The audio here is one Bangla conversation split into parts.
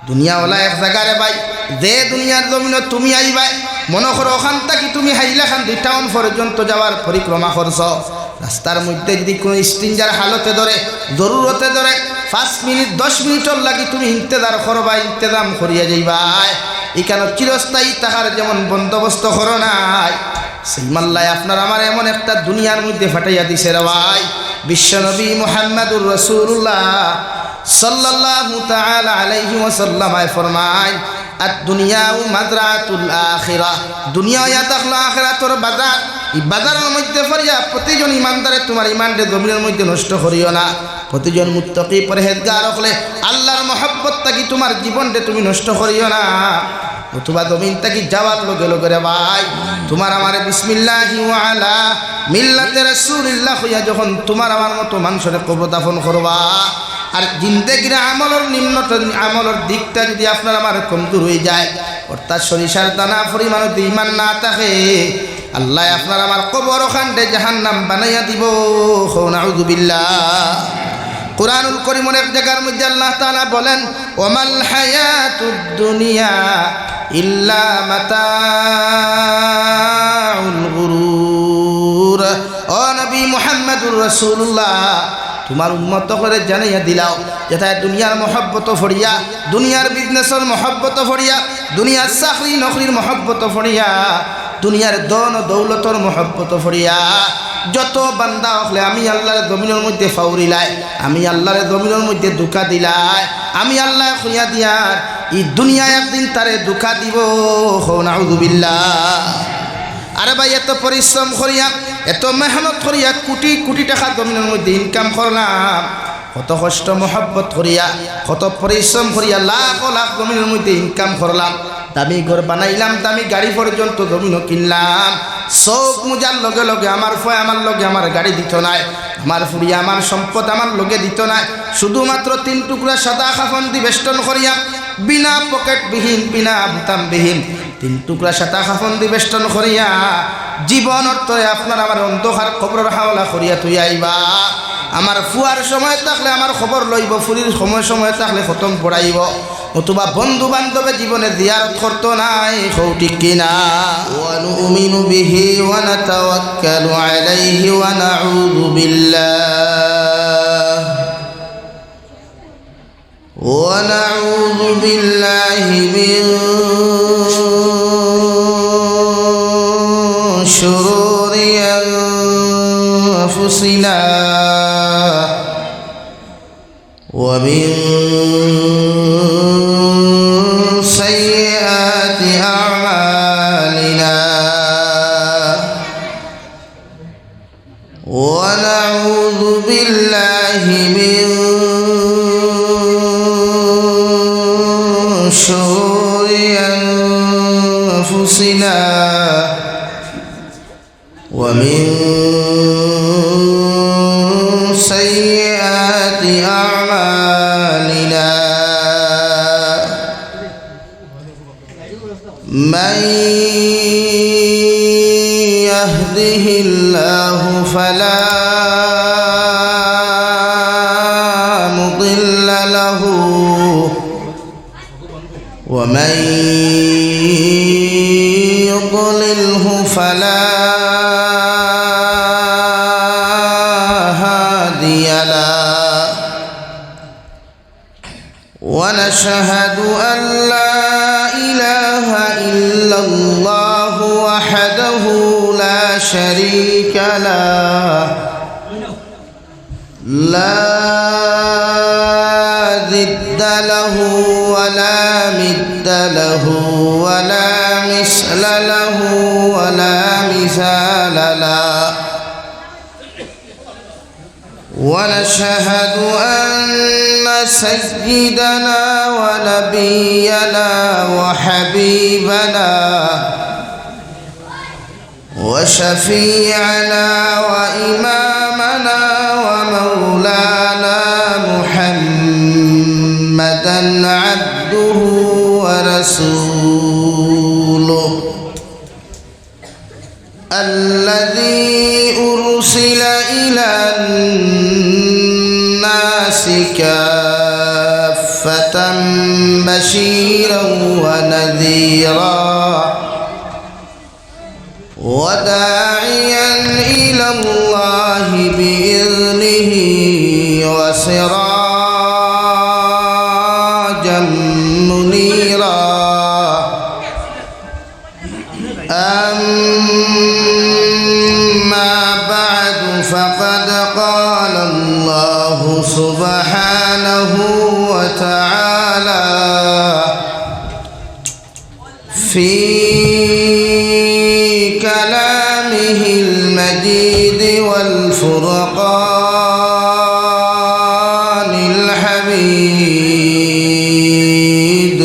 দুনিয়াওয়ালা এক জায়গারে ভাই, যে দুনিয়ার জমিন তুমি আইবাই, মনে করো ওখান থেকে তুমি হাইলাখান 2 টাউন পর্যন্ত যাওয়ার পরিক্রমা করছ। রাস্তার মধ্যে যদি কোনো স্ট্রেঞ্জার হালতে ধরে, জরুরতে ধরে, 5 মিনিট 10 মিনিটর লাগি তুমি ইন্তজার করবা, ইন্তজাম করিয়া যাইবাই। এখানে চিরস্থায়ী তাহার যেমন বন্দোবস্ত করো নাই, সেই মাল্লায় আপনার আমার এমন একটা দুনিয়ার মধ্যে ফাটাইয়া দিছে রে ভাই। বিশ্বনবী মুহাম্মদুর রাসূলুল্লাহ সাল্লাল্লাহু তাআলা আলাইহি ওয়াসাল্লাম ফরমায়, আদ-দুনিয়াউ মাযরাতুল আখিরাহ, দুনিয়া ইয়া তাখলা আখিরাতুর বাজার। এই বাজারের মধ্যে পড়িয়া প্রতিজন ইমানদারে তোমার ইমানকে জমিনের মধ্যে নষ্ট করিও না। প্রতিজন মুত্তাকি পরহেজগার হলে আল্লাহর মহব্বত থাকি তোমার জীবনকে তুমি নষ্ট করিও না। অথবা জমিন থাকি যাওয়ার লগে লগে রে ভাই, তোমার আমার বিসমিল্লাহি ওয়া আলা মিল্লাতে রাসূলিল্লাহ হইয়া যখন তোমার আমার মতো মানুষের কবর দাফন করবা, আর জিন্দেগির আমলের নিম্নতম আমলের দিকটা যদি আপনার আমার কমজোর হয়ে যায়, অর্থাৎ সরিষার দানা পরিমাণ যদি ইমান না থাকে, আল্লাহ আপনার আমার কবর ওখানে জাহান্নাম বানাইয়া দিব। নাউযুবিল্লাহ। কুরআনুল কারীমের এক জায়গার মধ্যে আল্লাহ তাআলা বলেন, ওয়ামাল হায়াতুদ দুনিয়া ইল্লা মাতাউল গুরুর। ও নবী মুহাম্মদুর রাসূলুল্লাহ, তোমার উম্মত করে জানাইয়া দিলাও, যেটা দুনিয়ার মহব্বত ফড়িয়া, দুনিয়ার বিজনেসের মহব্বত ফড়িয়া, দুনিয়ার চাকরি নকরির মহব্বত ফড়িয়া, দুনিয়ার ধন দৌলতর মহব্বত ফড়িয়া যত বান্দা হলে আমি আল্লাহর জমিনের মধ্যে ফাউরিলাই, আমি আল্লাহর জমিনের মধ্যে দুঃখা দিলাই, আমি আল্লাহ খুঁয়া দিয়ার এই দুনিয়া একদিন তারে দুঃখা দিব। নাউযুবিল্লাহ। আরে ভাই, এত পরিশ্রম করিয়া, এত মেহনত করিয়া, কোটি কোটি টাকা জমিনের মধ্যে ইনকাম করলাম, কত কষ্ট মহব্বত করিয়া, কত পরিশ্রম করিয়া লাখ লাখ জমিনের মধ্যে ইনকাম করলাম, দামি ঘর বানাইলাম, দামি গাড়ি পর্যন্ত জমিনও কিনলাম। চোখ মুজার লগে লগে আমার ফয় আমার লগে আমার গাড়ি দিত নাই, আমার ফুরিয়া আমার সম্পদ আমার লগে দিত নাই, শুধুমাত্র 3 টুকরা সাদা কাফন দি বেষ্টন করিয়া, বিনা পকেটবিহীন, বিনা বোতামবিহীন 3 টুকরা সাদা কাফন দি বেষ্টন করিয়া জীবন অর্থে আপনার আমার অন্ধকার কবরের হাওলা করিয়া তুই আইবা। আমার ফুয়ার সময় থাকলে আমার খবর লইব, ফুরির সময় থাকলে খতম পড়াইব, অথবা বন্ধু বান্ধবে জীবনে জিয়ারত করতো নাই। ঠিক কিনা? ওয়া নুমিনু বিহি ওয়া নাতাওয়াক্কালু আলাইহি ওয়া নাউযু বিল্লাহি মিন শুরুরি আনফুসিনা ওয়া মিন সাইয়্যাতি আ'মালিনা ওয়া নাউযু বিল্লাহি মিন শুরুরি আনফুসিনা ওয়া মিন সাইয়্যাতি আ'মালিনা মান ইয়াহদিহিল্লাহু ফালা মুদিল্লা লাহু ওয়া মান ইউদ্লিলহু ফালা ونشهد أن لا إله إلا الله وحده لا شريك له لا ضد له ولا مد له ولا مثل له ولا مثال له ونشهد أن سيدنا ونبينا وحبيبنا وشفيعنا وإمامنا ومولانا محمدا عبده ورسوله الذي أرسل إلى الناس كافة كافة بشيرا ونذيرا وداعيا إلى الله بإذنه وسراجا منيرا أما بعد فقد قال الله سبحانه وتعالى في كلامه المجيد والفرقان الحميد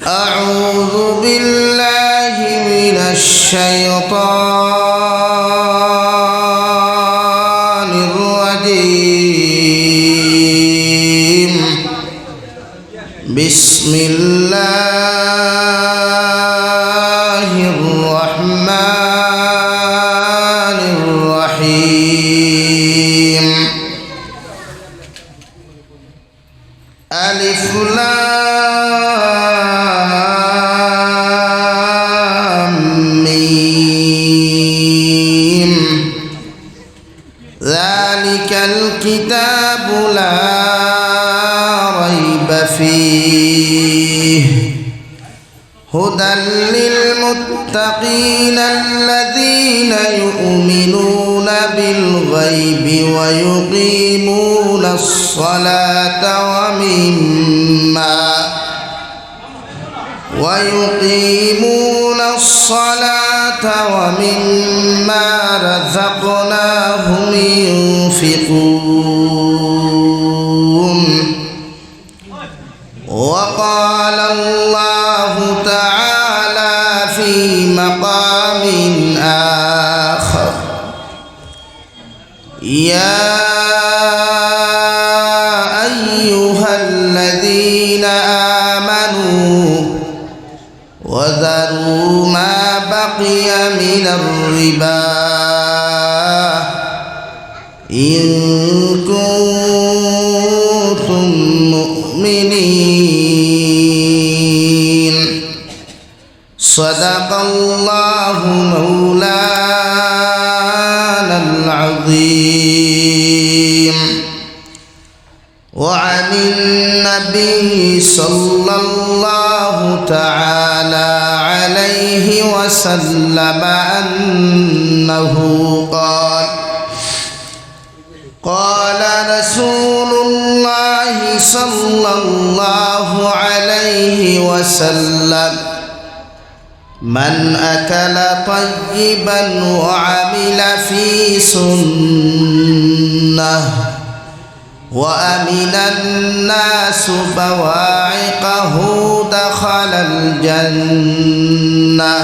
أعوذ بالله من الشيطان الرجيم بسم الله الرحمن الرحيم ألف لام ميم ذلك الكتاب لا ريب فيه هدى للمتقين الذين يؤمنون بالغيب ويقيمون الصلاة ومما رزقناهم ينفقون وقال الله تعالى في مقام آخر يا أيها الذين آمنوا وذروا ما بقي من الربا إن كنتم مؤمنين صدق الله مولانا العظيم وعن النبي صلى الله تعالى عليه وسلم أنه قال رسول الله صلى الله عليه وسلم من أكل طيبا وعمل في سنة وأمن الناس بواعقه دخل الجنة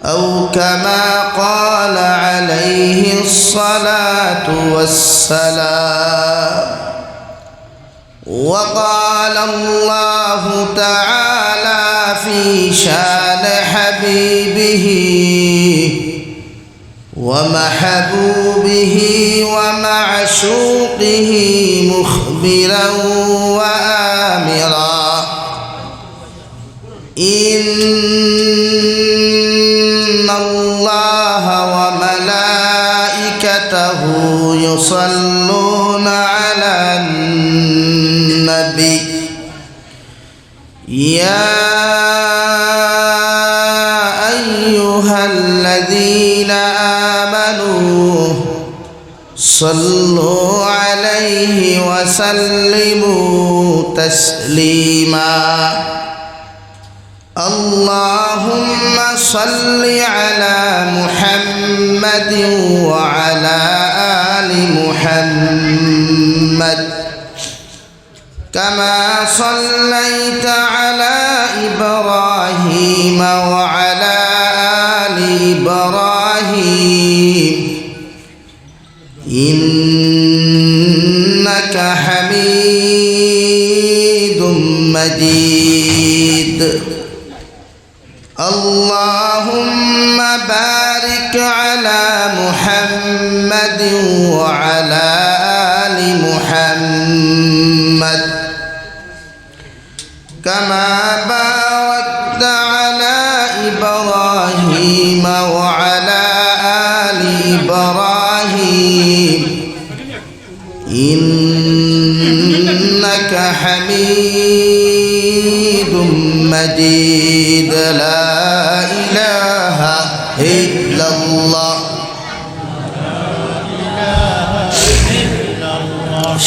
أو كما قال عليه الصلاة والسلام وقال الله تعالى في شان حبيبه ومحبوبه ومعشوقه مخبرا وآمرا إن الله وملائكته يصلون على النبي يا أيها الذين آمنوا صلوا عليه وسلموا تسليما اللهم صل على محمد وعلى آل محمد كما صليت على إبراهيم وعلى آل إبراهيم إنك حميد مجيد اللهم بارك على محمد وعلى آل محمد كما باركت على إبراهيم وعلى آل إبراهيم إنك حميد مجيد لا إله إلا الله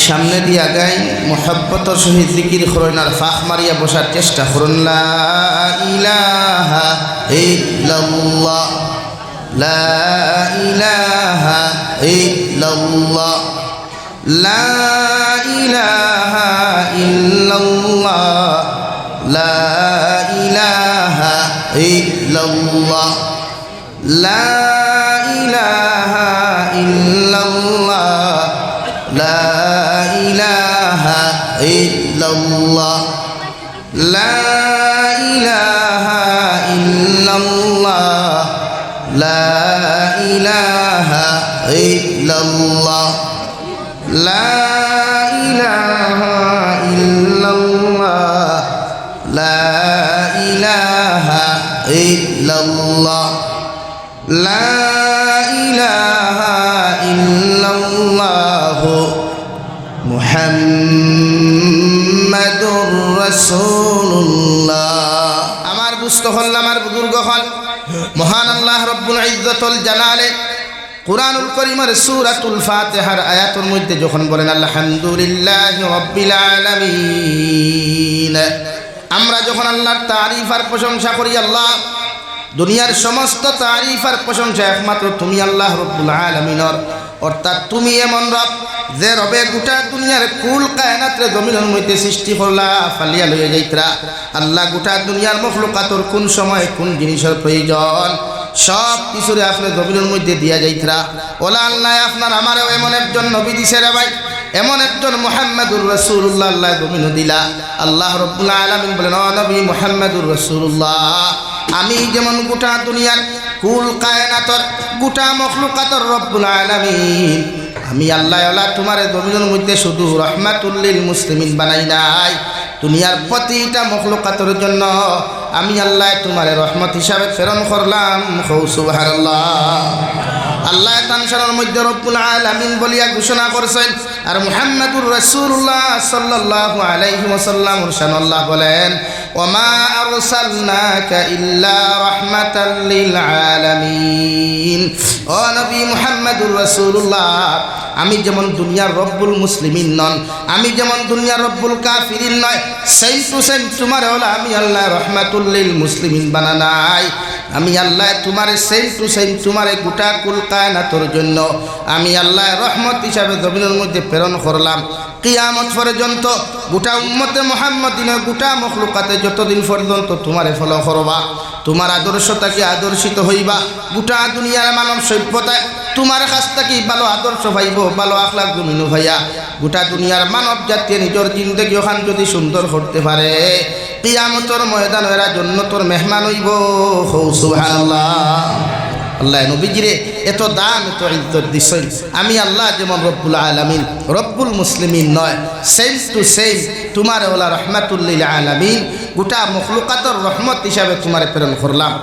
সামনে দিয়ে আগাই মোহাব্বতর সহিত জিকির করুন আর ফাঁক মারিয়া বসার চেষ্টা করুন লা ইলাহা ইল্লাল্লাহ লা ইলাহা ইল্লাল্লাহ লা ইলাহা ইল্লাল্লাহ লা ইলাহা ইল্লাল্লাহ লা ইলাহা ইল্লাল্লাহ লা ইলাহা ইল্লাল্লাহ লা ইলাহা ইল্লাল্লাহ লা ইলাহা ইল্লাল্লাহ লা ইলাহা ইল্লাল্লাহ লা ইলাহা ইল্লাল্লাহ লা ইলাহা ইল্লাল্লাহ মুহাম্মাদুর রাসূলুল্লাহ। আমার বুঝতে হল আমার বুজুর্গ হল মহান আল্লাহ রব্বুল ইজ্জতুল জালালে কুরআনুল কারীমের সূরাতুল ফাতিহার আয়াতের মধ্যে যখন বলেন আলহামদুলিল্লাহি রাব্বিল আলামিন, আমরা যখন আল্লাহর তারিফ আর প্রশংসা করি, আল্লাহ দুনিয়ার সমস্ত তারিফ আর প্রশংসা একমাত্র তুমি আল্লাহ রব্বুল আলামিনের, অর্থাৎ তুমি এমন রব যে রবে গোটা দুনিয়ার কুল কায়নাতরে জমিনের মধ্যে সৃষ্টি করলা ফালিয়া লইয়া যাইতরা। আল্লাহ গোটা দুনিয়ার মখলুকাতর কোন সময় কোন জিনিসের প্রয়োজন সব কিছুরে আপনি জমিনের মধ্যে দিয়া যাইতরা। ওলা আল্লাহ আপনার আমারও এমন একজন নবী দিছে রে ভাই, এমন একজন মুহাম্মাদুর রাসূলুল্লাহ আল্লাহ জমিন দিলা। আল্লাহ রব্বুল আলামিন বলেন ও নবী মুহাম্মাদুর রাসূলুল্লাহ, আমি যেমন গোটা দুনিয়ার কুল কায়নাতর গোটা মখলুকাতর রব্বুল আলামিন, আমি আল্লাহ আল্লাহ তোমার জমিনের মধ্যে শুধু রহমাতুল লিল মুসলিমিন বানাই নাই, দুনিয়ার প্রতিটা মখলুকাতের জন্য আমি আল্লাহ তোমার রহমত হিসাবে প্রেরণ করলাম। সুবহানাল্লাহ। আল্লাহ তানসারের মধ্যে রব্বুল আলামিন বলিয়া ঘোষণা করছেন, আর মুহাম্মাদুর রাসূলুল্লাহ সাল্লাল্লাহু আলাইহি ওয়াসাল্লাম আল্লাহ বলেন ওমা আরসালনাকা ইল্লা রাহমাতাল লিল আলামিন। ও নবী মুহাম্মাদুর রাসূলুল্লাহ, আমি যেমন দুনিয়ার রব্বুল মুসলিমিন নন, আমি যেমন দুনিয়ার রব্বুল কাফিরিন নয়, সেম টু সেম তোমার হলো আমি আল্লাহ রহমাতুল লিল মুসলিমিন বানানাই। আমি আল্লাহ তোমারে সেম টু সেম তোমারে গোটা কুল কায়নাতের জন্য আমি আল্লাহ রহমত হিসাবে জমিনের মধ্যে প্রেরণ করলাম। কিয়ামত পর্যন্ত গোটা উম্মতে মুহাম্মাদিনের গোটা মখলুকাতে যতদিন পর্যন্ত তোমারে ফলো করবা, তোমার আদর্শটাকে আদর্শিত হইবা, গোটা দুনিয়ার মানব সভ্যতায় তোমার কাছ থেকে ভালো আদর্শ পাইব, ভালো আখলাক জমিন ভাইয়া গোটা দুনিয়ার মানব জাতি নিজের জিন্দগি ওখান যদি সুন্দর করতে পারে, কিয়ামতের ময়দান এরা জন্নতর মেহমান হইব। সুবহানাল্লাহ। আল্লাহ নবীজিরে এত দাম এত ইজ্জত দিছেন। আমি আল্লাহ যেমন রব্বুল আলামিন রব্বুল মুসলিমিন নয়, সেম টু সেম তোমার ওলা রহমাতুল লিল আলামিন গোটা মখলুকাতের রহমত হিসাবে তোমার প্রেরণ করলাম।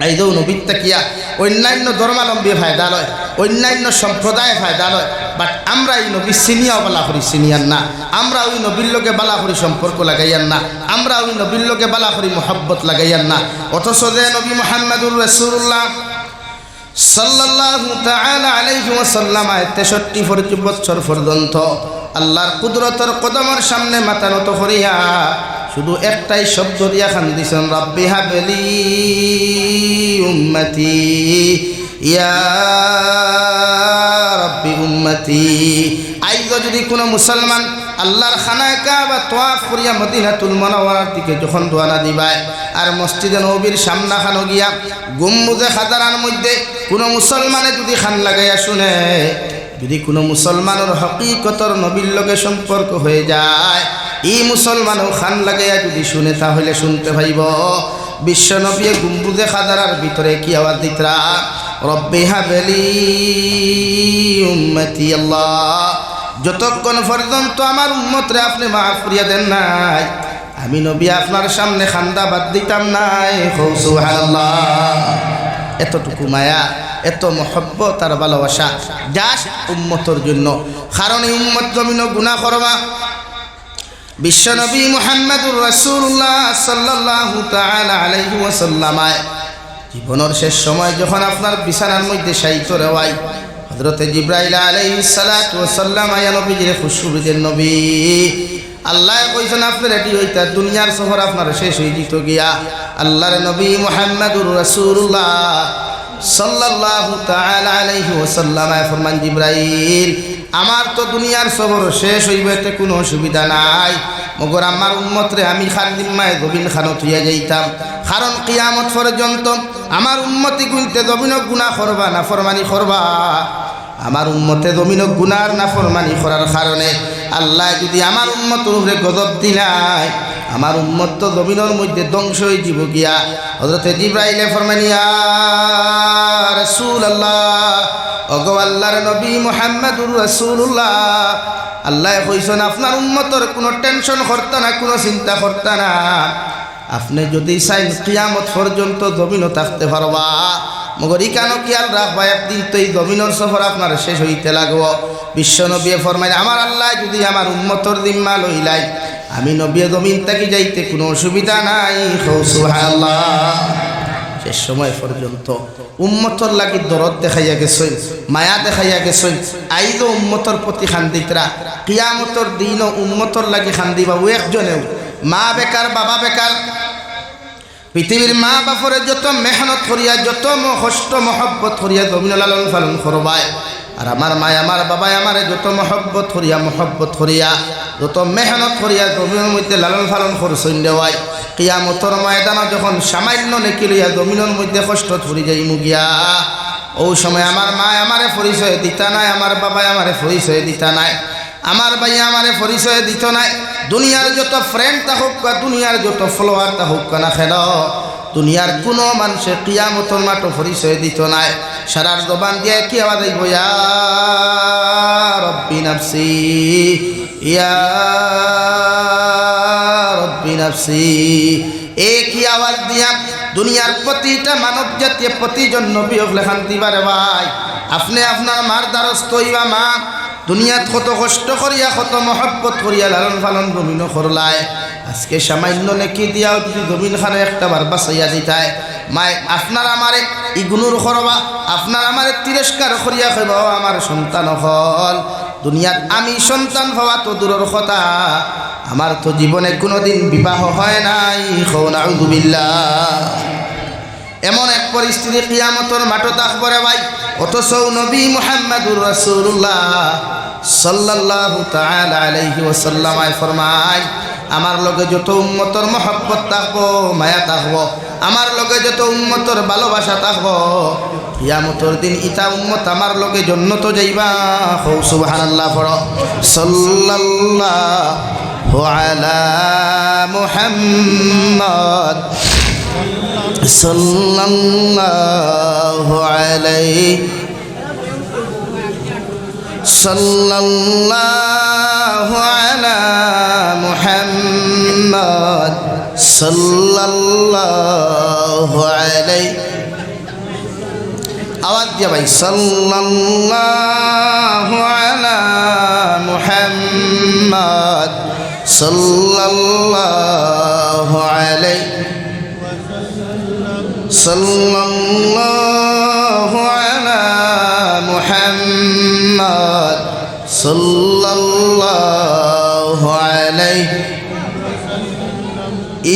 এই যে নবীর তাকিয়া অন্যান্য ধর্মাবলম্বী ফায়দা লয়, অন্যান্য সম্প্রদায় ফায়দা লয়, বাট আমরা এই নবী সিনিয়াও বালা করি সিনিয়ার না, আমরা ওই নবীর লোকে বালা করি সম্পর্ক লাগাইয়ার না, আমরা ওই নবীর লোকে বালা করি মোহাব্বত লাগাইয়ার না। অথচ যে নবী মুহাম্মাদুর রাসূলুল্লাহ সাল্লাল্লাহু তাআলা আলাইহি ওয়াসাল্লাম 63 বছর পর্যন্ত আল্লাহর কুদরতের কদমের সামনে মাথা নত করিয়া শুধু একটাই শব্দ দিয়া খান দিছেন, রাব্বি হাবলি উম্মতি ইয়া রাব্বি উম্মতি। আইজ যদি কোনো মুসলমান আল্লাহর খানায় কাবা তওয়াফ করিয়া মদিনাতুল মুনাওয়ারার দিকে যখন রওনা দিবায় আর মসজিদে নববীর সামনা খানো গিয়া গম্বুজে খাজারার মধ্যে কোনো মুসলমানে যদি খান লাগাইয়া শুনে, যদি কোনো মুসলমানের হকিকতর নবীর লগে সম্পর্ক হয়ে যায়, এই মুসলমানও খান লাগাইয়া যদি শুনে তাহলে শুনতে পাইব বিশ্ব নবী গম্বুজে খাজারার ভিতরে কি আওয়াজ দিতরা, রব্বি হাবলি উম্মতি। আল্লাহ যতক্ষণ পর্যন্ত আমার উম্মতরে আপনি মাফ করিয়া দেন নাই, আমি নবী আপনার সামনে খান্দা বাদ দিতাম নাই। সুবহানাল্লাহ। এতটুকু মায়া, এত মহব্বত আর ভালোবাসা জাস্ট উম্মতর জন্য। কারণ এই উম্মত জমিন গুনাহ করবা। বিশ্বনবী মুহাম্মদুর রাসূলুল্লাহ সাল্লাল্লাহু তাআলা আলাইহি ওয়াসাল্লাম জীবনের শেষ সময় যখন আপনার বিছানার মধ্যে শায়িত রওয়াই হযরতে জিবরাইল আলাইহিস সালাতু ওয়াসাল্লাম আয়া নবীজির খুশখবর নবী আল্লাহ কইছেন আপনি রেডি হইতা, দুনিয়ার সফর আপনার শেষ হয়ে যেত গিয়া। আল্লাহর নবী মুহাম্মদুর রাসূলুল্লাহ সাল্লাল্লাহু তাআলা আলাইহি ওয়াসাল্লাম ফরমান, জিবরাইল আমার তো দুনিয়ার সফর শেষ হইবে, কোনো অসুবিধা নাই, মগর আমার উম্মতরে আমি খালিমায় গবিন খানত হইয়া যাইতাম। কারণ কিয়ামত পর্যন্ত আমার উম্মতি গুনতে জমিন গুনাহ করবা না ফরমানি করবা। আমার উম্মতে জমিন গুনার না ফরমানি করার কারণে আল্লাহ যদি আমার উম্মতের উপরে গজব দিলাই, আমার উম্মত তো জমিনের মধ্যে ধ্বংস হয়ে যাব গিয়া। হযরতে জিবরাইলে ফরমানি, ইয়া রাসূলুল্লাহ, ওগো আল্লাহর নবী মুহাম্মদুর রাসূলুল্লাহ, আল্লাহ কইছেন আপনার উম্মতের কোনো টেনশন করতে না, কোনো চিন্তা করতে না। আপনি যদি চাই কিয়ামত পর্যন্ত জমিনও থাকতে পারবা, মগর ইকানো খেয়াল রাখবা, একদিন তো এই জমিনের সফর আপনার শেষ হইতে লাগবো। বিশ্ব নবী ফরমাইল, আমার আল্লাহ যদি আমার উম্মতর জিম্মা লইলাই, আমি নবী জমিন থাকি যাইতে কোনো অসুবিধা নাই। সুবহানাল্লাহ। শেষ সময় পর্যন্ত উম্মতর লাগি দরদ দেখাইয়া গেছেন, মায়া দেখাইয়া গেছেন। আইজও উম্মতর প্রতি খান্দিতরা, কিয়ামতর দিনও উম্মতর লাগি খান্দিবা। ও একজনেও মা বেকার, বাবা বেকার, পৃথিবীর মা বাপরে যত মেহনত করিয়া, যত কষ্ট মহব্বত করিয়া জমিন লালন পালন করবায়, আর আমার মা আমার বাবাই আমারে যত মহব্বত করিয়া যত মেহনত করিয়া জমিনের মধ্যে লালন পালন করছেন দেওয়াই, কিয়ামতর ময়দানে যখন সামান্য নেকি লইয়া জমিনের মধ্যে কষ্ট ধরি যাই মুগিয়া, ও সময় আমার মা আমারে পরিচয় দিতা নাই, আমার বাবাই আমারে পরিচয় দিতা নাই, আমার ভাই আমারে পরিচয় দিত নাই। দুনিয়ার যত ফ্রেন্ড থাকুক বা দুনিয়ার যত ফলোয়ার থাকুক না কেন, দুনিয়ার কোনো মানুষের কিয়ামতর মাঠে পরিচয় দিত নাই। সারার জবান দিয়ে কি আওয়াজ আইব, ইয়া রব্বি নাফসি, ইয়া রব্বি নাফসি। একই আওয়াজ দিয়া দুনিয়ার প্রতিটা মানব জাতীয় প্রতিজন নবী হলে শান্তি বারে ভাই। আপনি আপনার মার দ্বারস্থ হইবা, মা দুনিয়াত কত কষ্ট করিয়া, কত মহব্বত করিয়া লালন পালন জমিন করলায়, আজকে সামান্য নেকি দিয়াও যদি জমিন খানে একটা বার বাঁচাইয়া দিতায়, মায় আপনার আমারে ইগনুর করবা, আপনার আমারে তিরস্কার করিয়া কইবা, আমার সন্তান হল দুনিয়াত আমি সন্তান হওয়া তো দূরের কথা, আমার তো জীবনে কোনোদিন বিবাহ হয় নাই। নাউযু বিল্লাহ। এমন এক পরিস্থিতি কিয়ামতের মাঠে থাকবে ভাই, অথচ নবী মুহাম্মদুর রাসূলুল্লাহ সাল্লাল্লাহু তাআলা আলাইহি ওয়াসাল্লাম ফরমায়, আমার লগে যত উম্মতর মহব্বত থাকবো, মায়া থাকবো, আমার লগে যত উম্মতর ভালোবাসা থাকবো, কিয়ামতের দিন ইতা উম্মত আমার লগে জান্নাতে যাইবা। সুবহানাল্লাহ পড়ো। সাল্লাল্লাহু আলা মুহাম্মদ সাল্লাল্লাহু আলাইহি সাল্লাল্লাহু আলা মুহাম্মদ সাল্লাল্লাহু আলাইহি। আওয়াজ দিয়া ভাই, সাল্লাল্লাহু আলা মুহাম্মদ সাল্লাল্লাহু আলাইহি সাল্লাল্লাহু আলা মুহাম্মদ সাল্লাল্লাহু আলাইহি।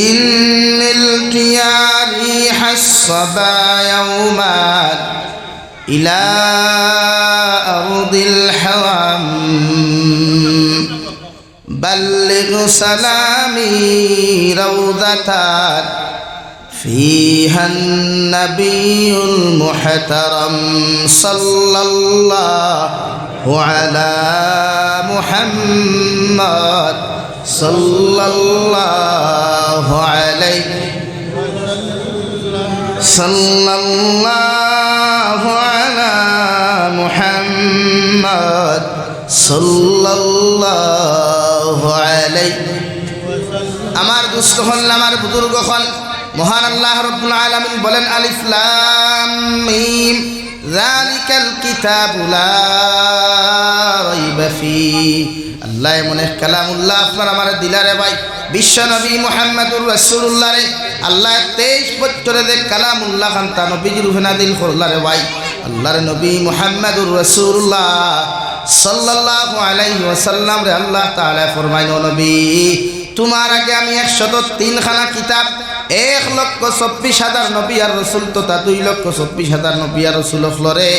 ইন্নিল কিয়ারি হাসবা ইয়াওমান ইলা আরদিল হাওয়াম বাল্লিগ সালামি রাউদাতান فيها النبي المحترم صلى الله على محمد صلى الله عليه صلى الله على محمد صلى الله عليه আমার দুস্থ হন, আমার বুজুর্গ হন। মহান আল্লাহ রাব্বুল আলামিন বলেন আলিফ লাম মিম যালিকাল কিতাবু লা রাইবা ফিহি। আল্লাহ মনে কালামুল্লাহ আপনার আমার দিলারে ভাই বিশ্ব নবী মুহাম্মদুর রাসূলুল্লাহ রে আল্লাহ 23 বছরে যে কালামুল্লাহ খান তা নবীজির রূহে নাযিল করলারে ভাই। আল্লাহর নবী মুহাম্মদুর রাসূলুল্লাহ সাল্লাল্লাহু আলাইহি ওয়াসাল্লাম রে আল্লাহ তাআলা ফরমাইল, নবী তোমার আগে আমি 103 খানা কিতাব 1,24,000 নবী আর রাসূল তো তা 2,24,000 নবী আর রাসূল হলরে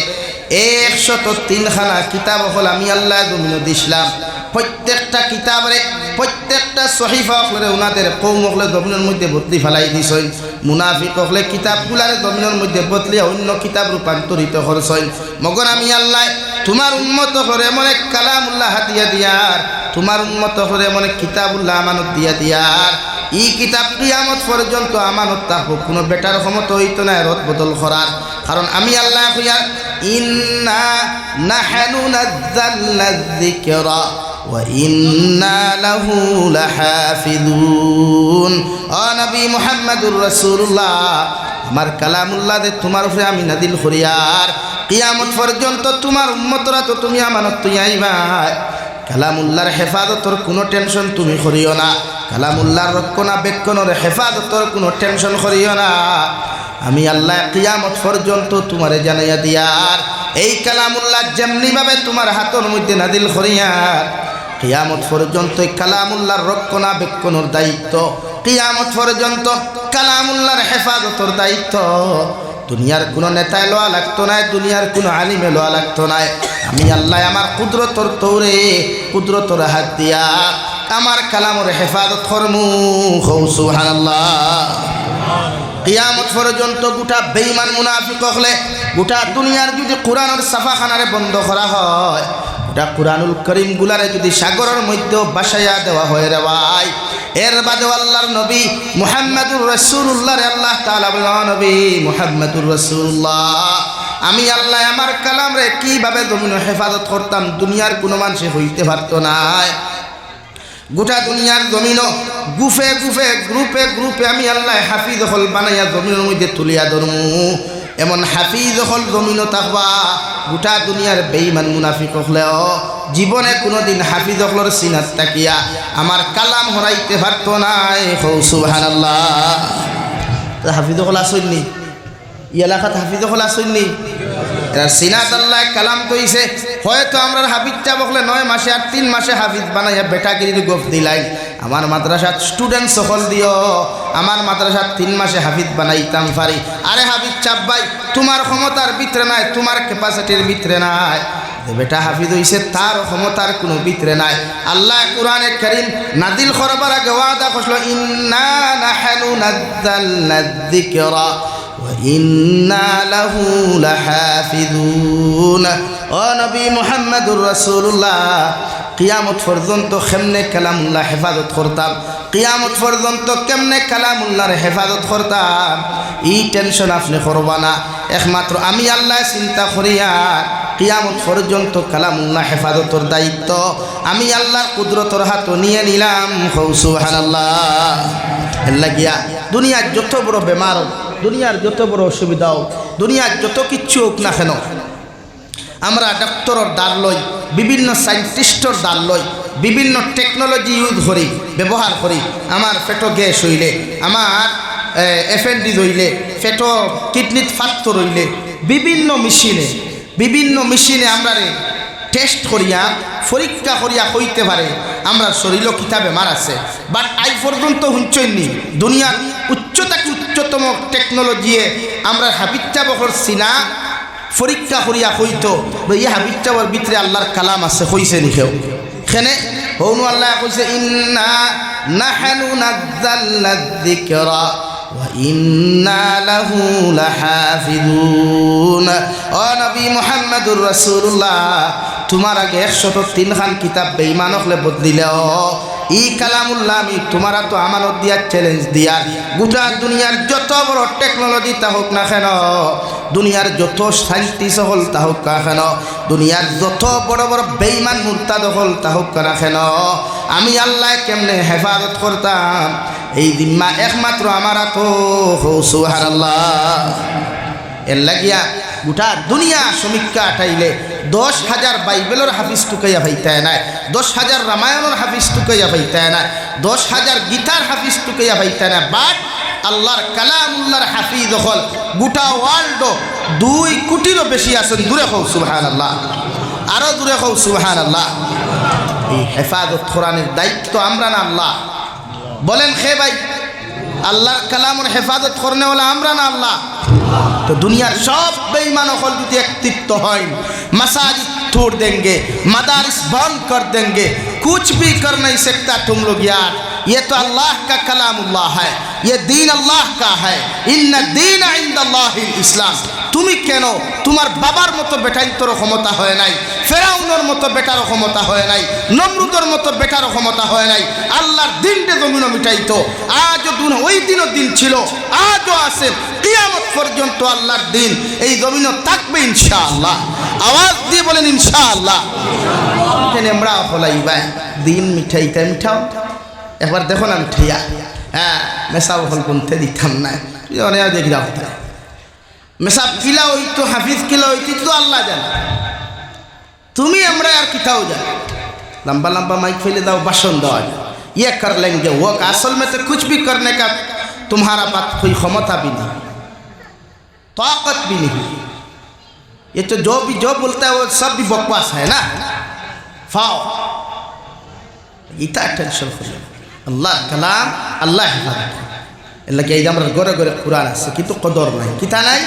103 খানা কিতাব হল আমি আল্লাহ জমিন দিছিলাম। প্রত্যেকটা কিতাবরে প্রত্যেকটা সহিফা হলে ওনাদের কৌম হলে জমিনের মধ্যে বদলি ফেলাই দিছেন। মুনাফিক হলে কিতাবগুলারে জমিনের মধ্যে বদলিয়া অন্য কিতাব রূপান্তরিত করছেন। মগর আমি আল্লাহ তোমার উম্মত করে মনে কালামুল্লাহ হাতিয়া দিয়ার, তোমার উম্মত করে মনে কিতাবুল্লাহ আমানত দিয়া দিয়ার। এই কিতাব কিয়ামত পর্যন্ত আমানত থাকবো, কোনো বেটার ক্ষমতা হইতো না রদ বদল করার। কারণ আমি আল্লাহ কইয়ার ইন্না নাহনু নাযালনা যিকরা ওয়া ইন্না লাহু লাহাফিজুন। ও নবী মুহাম্মদুর রাসূলুল্লাহ আমার কালামুল্লাহ দে তোমার উপরে আমি নাযিল করিয়ার কিয়ামত পর্যন্ত তোমার উম্মতরা তো তুমি আমানত তুই আইবা। কালামুল্লাহর হেফাজতর কোনো টেনশন তুমি করিও না, কালামুল্লাহর রক্ষণাবেক্ষণের হেফাজতর কোনো টেনশন করিও না। আমি আল্লাহ কিয়ামত পর্যন্ত তোমারে জানাইয়া দিয়ার এই কালামুল্লাহ যেমনিভাবে তোমার হাতের মধ্যে নাযিল করিয়ার কিয়ামত পর্যন্ত কালামুল্লাহর রক্ষণাবেক্ষণের দায়িত্ব, কিয়ামত পর্যন্ত কালামুল্লাহর হেফাজতর দায়িত্ব দুনিয়ার কোনো নেতায় লওয়া লাগতো না, দুনিয়ার কোনো আলিমে লওয়া লাগতো না। আমি আল্লাহ আমার কুদরতর তৌরে কুদরতর হাত দিয়া আমার কালামর হেফাজত করমু। সুবহানাল্লাহ। কিয়ামত পর্যন্ত গোটা বেঈমান মুনাফিক হলে গোটা দুনিয়ার যদি কোরআনের ছাপাখানারে বন্ধ করা হয়, গোটা কোরআনুল করিম গুলারে যদি সাগরের মধ্যেও বাসাইয়া দেওয়া হয় রে ভাই, এর বাদে আল্লাহর নবী মুহাম্মদুর রাসূলুল্লাহ রে আল্লাহ তাআলা বলেন, নবী মুহাম্মদুর রাসূলুল্লাহ আমি আল্লাহ আমার কালাম রে কিভাবে জমিন হেফাজত করতাম দুনিয়ার কোনো মানুষে হইতে পারতো না। গোটা দুনিয়ার জমিন গুফে গুফে গ্রুপে গ্রুপে আমি আল্লাহ হাফিজ হল বানাইয়া জমিনের মধ্যে তুলিয়া ধরমু। এমন হাফিজ হল জমিনও থাকবা গোটা দুনিয়ার বেঈমান মুনাফিক হলেও জীবনে কোনোদিন হাফিজ হলর সিনাত তাকিয়া আমার কালাম হরাইতে পারতো না। সুবহানাল্লাহ। হাফিজ হল আসেননি ই এলাকাত, হাফিজ হল আসেননি এর সিনাত আল্লাহ কালাম কইছে। হয়তো আমরা হাফিজটা বকলে 9 মাসে আর 3 মাসে হাফিজ বানাইয়া বেটাগিরির গপ দিলাই। আমার মাদ্রাসাত স্টুডেন্ট সকল দিও আমার মাদ্রাসাত 3 মাসে হাফিজ বানাইতাম পারি। আরে হাফিজ চাপ ভাই তোমার ক্ষমতার ভিতরে নাই, তোমার ক্যাপাসিটির ভিতরে নাই। বেটা হাফিজ হইছে তার ক্ষমতার কোনো ভিতরে নাই। আল্লাহ কোরআনে কারীম নাযিল করবার আগে ওয়াদা করল ইন্না নাহনু নাযালনা যিকরা ওয়া ইন্না লাহু লাহাফিজুন। ও নবী মুহাম্মদুর রাসূলুল্লাহ কিয়ামত পর্যন্ত কেমনে কালামুল্লাহ হেফাজত করতাম, কিয়ামত পর্যন্ত কেমনে কালামুল্লাহর হেফাজত করতাম এই টেনশন আপনি করবা না। একমাত্র আমি আল্লাহ চিন্তা করিয়া কিয়ামত পর্যন্ত কালামুল্লাহ হেফাজতর দায়িত্ব আমি আল্লাহর কুদরতর হাত নিয়ে নিলাম। সুবহানাল্লাহ। এল্লা গিয়া দুনিয়ার যত বড় বেমার, দুনিয়ার যত বড় অসুবিধা হোক, দুনিয়ার যত কিচ্ছু হোক না কেন, আমরা ডাক্তারের দ্বার লই, বিভিন্ন সাইন্টিস্টর দ্বার লই, বিভিন্ন টেকনোলজি ইউজ করি, ব্যবহার করি। আমার পেটো গ্যাস হইলে, আমার এফএনডি হইলে, পেটো কিডনিত ফাত্তর হইলে বিভিন্ন মেশিনে আমরা টেস্ট করিয়া পরীক্ষা করিয়া হইতে পারে আমরা শরীরও কিতাবে মার আছে। বাট আই পর্যন্ত হুঁচইনি দুনিয়ার উচ্চতম টেকনোলজিয়ে আমরা হাবিচ্চা বকর সিনা পরীক্ষা করিয়া হইতো এই হাবিচ্চাবর ভিতরে আল্লাহর কালাম আছে হইছে নিখেও এখানে হৌনু আল্লাহ কইছে ইন্না নাহনু নাযালনা যিকরা ওয়া ইন্না লাহু লাহাফিজুন। ও নবী মুহাম্মদুর রাসূলুল্লাহ তোমার আগে 103 খান কিতাব বেঈমান হলে বদলিলেও ই কালামুল্লাহ আমি তোমারা তো আমানত দিয়ার চ্যালেঞ্জ দিয়ার গোটা দুনিয়ার যত বড় টেকনোলজি তা হোক না কেন, দুনিয়ার যত সাইন্টিস্ট হল তা হোক না কেন, দুনিয়ার যত বড় বড় বেঈমান মুরতাদ হল তা হোক না কেন, আমি আল্লাহ কেমনে হেফাজত করতাম এই জিম্মা একমাত্র আমার তো সুবহানাল্লাহ। এর লাগিয়া গোটা দুনিয়া সমীক্ষা আটাইলে 10,000 বাইবেলের হাফিজ টুকাইয়া ভাইতায় নাই, 10,000 রামায়ণের হাফিজ টুকাইয়া ভাইতায় নাই, 10,000 গীতার হাফিজ টুকাইয়া ভাইতায় না। বাট আল্লাহর কালামুল্লাহর হাফিজ হল গোটা ওয়ার্ল্ড 2 কোটিরও বেশি আছেন। দূরে হোক সুবহানাল্লাহ, আরও দূরে হোক সুবহানাল্লাহ। এই হেফাজত কোরআনের দায়িত্ব আমরা না আল্লাহ? বলেন খে ভাই, আল্লাহর কালামের হেফাজত করনেওয়ালা আমরা না আল্লাহ? तो दुनिया सब बेईमान हल यदि एकत्रित হয় मसाजिद तोड़ देंगे, मदारिस बंद कर देंगे, कुछ भी कर नहीं सकता तुम लोग यार। ये तो अल्लाह का कलामुल्लाह है, ये दीन अल्लाह का है। इन्ना दीन इंदल्लाहिल इस्लाम। তুমি কেন তোমার বাবার মতো বেটাই তোর ক্ষমতা হয় নাই, ফেরাউনের মতো বেটার ক্ষমতা হয় নাই, নমরুদের মতো বেটার ক্ষমতা হয় নাই। আল্লাহর দিনটা জমিন মিটাইতো। আজও ওই দিনও দিন ছিল, আজও আছে, কিয়ামত পর্যন্ত আল্লাহর দিন এই জমিনও থাকবে ইনশাআল্লাহ। আওয়াজ দিয়ে বলেন ইনশাআল্লাহ। আমরা হলাইবাই দিন মিঠাইতে মিঠাও একবার দেখো না মিঠাইয়া। হ্যাঁ মেসাব হল কোনতে দিতাম না, অনেক দেখি যাও মেসাব কিলা হইতো, হাফিজ কিলা হইতো তো আল্লাহ জানে। তুমি আমরা আর কিতাও জান, लंबा लंबा माइक फैले दाओ, भाषण दो, ये कर लेंगे वो। असल में तो कुछ भी करने का तुम्हारा पास कोई क्षमता भी नहीं, ताकत भी नहीं। ये तो जो बोलता है वो सब भी बकवास है ना। फाओ इतना टेंशन हो अल्लाह कलाम अल्लाह हिफाजत लगे আমরা গরে গরে কুরআন আছে কিন্তু কদর নাই। কিতা নাই?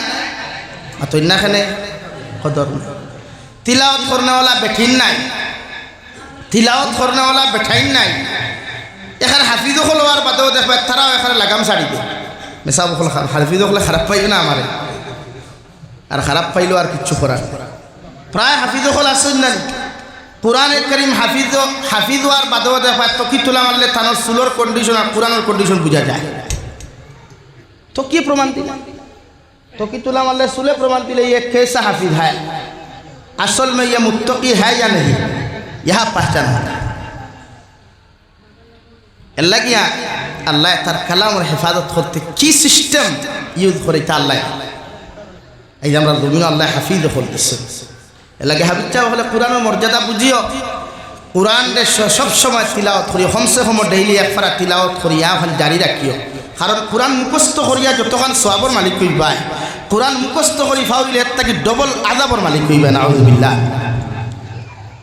তো ইন্নাখানে কদর নাই। তিলাওয়াত করনেওয়ালা বেঠিন নাই, তিলাওয়াত করনেওয়ালা বেঠাইন নাই। এখানে হাফিজ হলোয়ার বাদেও দেখবে তারাও এখানে লাগাম ছাড়ি দেয়। মেসাব হল হাফিজ হলে খারাপ পাইবে না আমারে, আর খারাপ পাইলেও আর কিচ্ছু করার। প্রায় হাফিজ হল আসেন না কুরআনে করিম হাফিজ হওয়ার বাদেও দেখবে তকি তোলা মারলে তানোর চুলোর কন্ডিশন আর কুরআনের কন্ডিশন বোঝা যায়। तो की प्रमाण दिला? तो कि तुला मारले सुले प्रमाण दिले ये कैसा हाफिज है, असल में ये मुत्तकी है या नहीं, यह पहचान होता है। अल्लाह की अल्लाह तार कलाम और हिफाजत करते की सिस्टम यूज करे अल्लाह এই আমরা জমিন আল্লাহ হাফিজ করতেছে। अल्लाह के হাফিজ চাও হলে কুরআনের মর্যাদা বুঝিও। কুরআন রে সব সময় তিলাওয়াত করি, কমসে কম ডেইলি এক পারা তিলাওয়াত করি, এখন জারি রাখিও। কারণ কোরআন মুখস্থ করিয়া যতক্ষণ সওয়াবের মালিক হইবা, কোরআন মুখস্থ করি ফাউরিলে এর থেকে ডবল আযাবের মালিক হইবে। নাউযুবিল্লাহ।